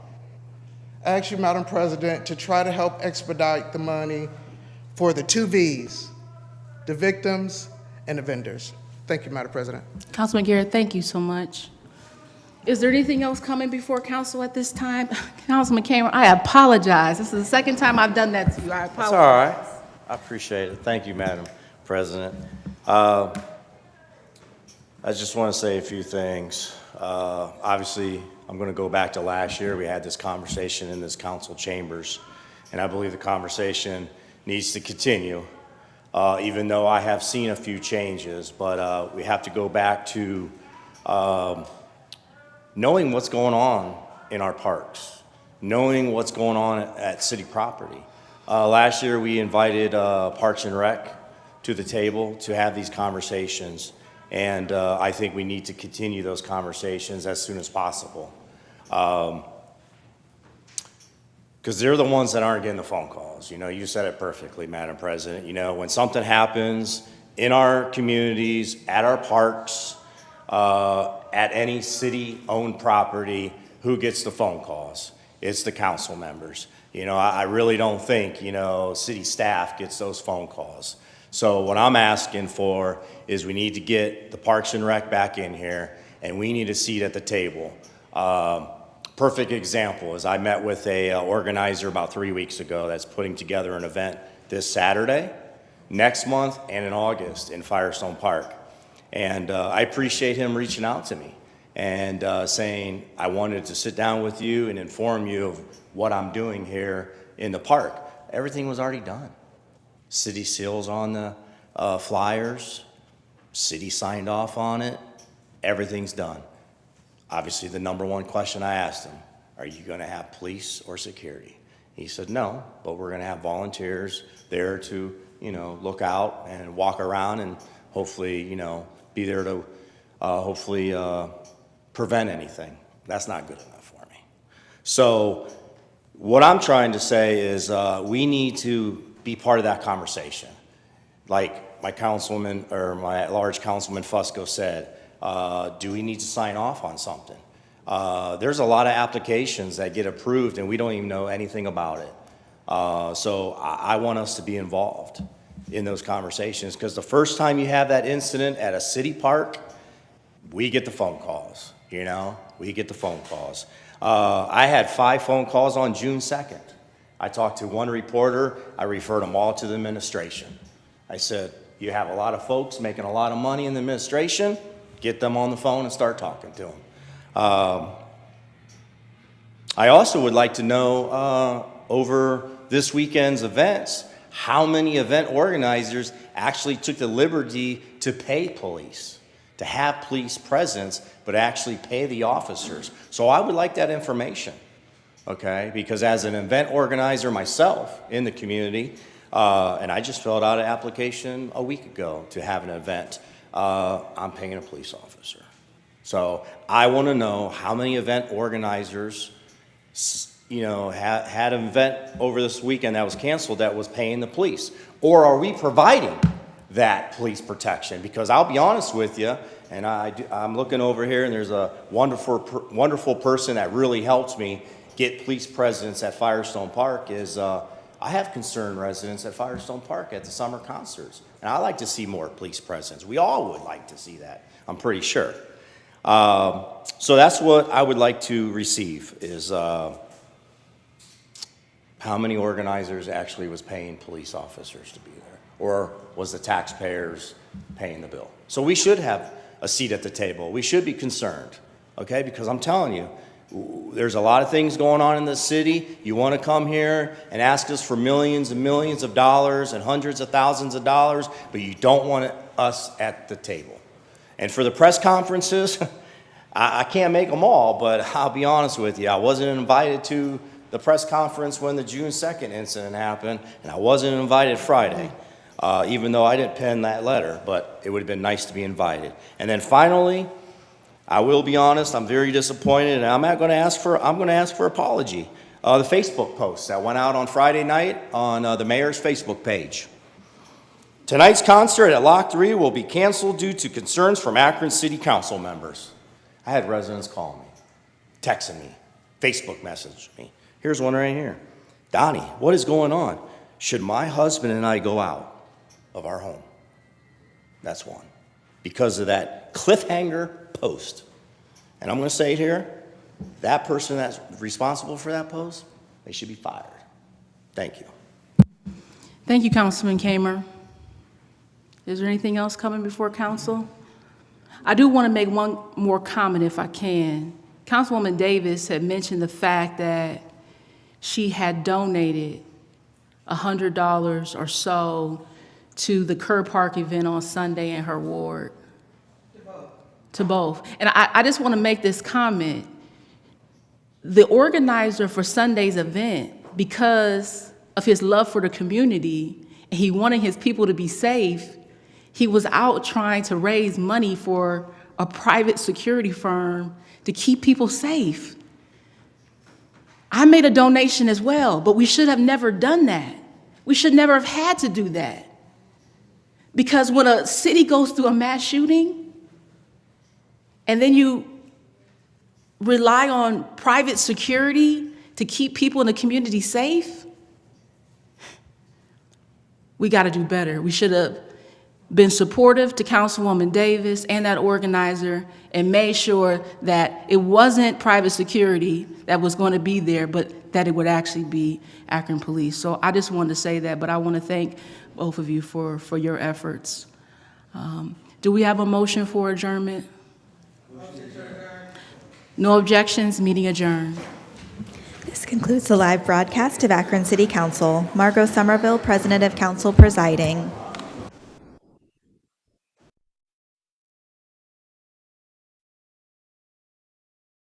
I ask you, Madam President, to try to help expedite the money for the 2 V's, the victims and the vendors. Thank you, Madam President. Councilman Garrett, thank you so much. Is there anything else coming before council at this time? Councilman Kamer, I apologize. This is the second time I've done that to you. I apologize. That's all right. I appreciate it. Thank you, Madam President. I just want to say a few things. Obviously, I'm going to go back to last year. We had this conversation in this council chambers, and I believe the conversation needs to continue, even though I have seen a few changes. But we have to go back to knowing what's going on in our parks, knowing what's going on at city property. Last year, we invited Parks and Rec to the table to have these conversations. And I think we need to continue those conversations as soon as possible. Because they're the ones that aren't getting the phone calls. You know, you said it perfectly, Madam President. You know, when something happens in our communities, at our parks, at any city-owned property, who gets the phone calls? It's the council members. You know, I really don't think, you know, city staff gets those phone calls. So what I'm asking for is we need to get the Parks and Rec back in here, and we need a seat at the table. Perfect example is I met with a organizer about 3 weeks ago that's putting together an event this Saturday, next month, and in August in Firestone Park. And I appreciate him reaching out to me and saying, I wanted to sit down with you and inform you of what I'm doing here in the park. Everything was already done. City seals on the flyers, city signed off on it, everything's done. Obviously, the number one question I asked him, are you gonna have police or security? He said, no, but we're gonna have volunteers there to, you know, look out and walk around and hopefully, you know, be there to hopefully prevent anything. That's not good enough for me. So what I'm trying to say is we need to be part of that conversation. Like my councilman, or my at-large Councilman Fusco said, do we need to sign off on something? There's a lot of applications that get approved and we don't even know anything about it. So I want us to be involved in those conversations, because the first time you have that incident at a city park, we get the phone calls, you know? We get the phone calls. I had 5 phone calls on June 2nd. I talked to one reporter, I referred them all to the administration. I said, you have a lot of folks making a lot of money in the administration, get them on the phone and start talking to them. I also would like to know over this weekend's events, how many event organizers actually took the liberty to pay police, to have police presence, but actually pay the officers. So I would like that information. Okay, because as an event organizer myself in the community, and I just filled out an application a week ago to have an event, I'm paying a police officer. So I want to know how many event organizers, you know, had an event over this weekend that was canceled that was paying the police, or are we providing that police protection? Because I'll be honest with you, and I'm looking over here, and there's a wonderful person that really helps me get police presence at Firestone Park is I have concerned residents at Firestone Park at the summer concerts. And I like to see more police presence. We all would like to see that, I'm pretty sure. So that's what I would like to receive is how many organizers actually was paying police officers to be there? Or was the taxpayers paying the bill? So we should have a seat at the table. We should be concerned, okay? Because I'm telling you, there's a lot of things going on in this city. You want to come here and ask us for millions and millions of dollars and hundreds of thousands of dollars, but you don't want us at the table. And for the press conferences, I can't make them all, but I'll be honest with you, I wasn't invited to the press conference when the June 2nd incident happened, and I wasn't invited Friday, even though I didn't pen that letter, but it would have been nice to be invited. And then finally, I will be honest, I'm very disappointed, and I'm going to ask for apology. The Facebook post that went out on Friday night on the mayor's Facebook page. Tonight's concert at Lock 3 will be canceled due to concerns from Akron City Council members. I had residents call me, texting me, Facebook message me. Here's one right here. Donnie, what is going on? Should my husband and I go out of our home? That's one. Because of that cliffhanger post. And I'm going to say it here, that person that's responsible for that post, they should be fired. Thank you. Thank you, Councilman Kamer. Is there anything else coming before council? I do want to make one more comment if I can. Councilwoman Davis had mentioned the fact that she had donated $100 or so to the Curb Park event on Sunday in her ward. To both. And I just want to make this comment. The organizer for Sunday's event, because of his love for the community, and he wanted his people to be safe, he was out trying to raise money for a private security firm to keep people safe. I made a donation as well, but we should have never done that. We should never have had to do that. Because when a city goes through a mass shooting, and then you rely on private security to keep people in the community safe, we got to do better. We should have been supportive to Councilwoman Davis and that organizer and made sure that it wasn't private security that was going to be there, but that it would actually be Akron Police. So I just wanted to say that, but I want to thank both of you for your efforts. Do we have a motion for adjournment? No objections, meeting adjourned. This concludes the live broadcast of Akron City Council. Margot Somerville, President of Council, presiding.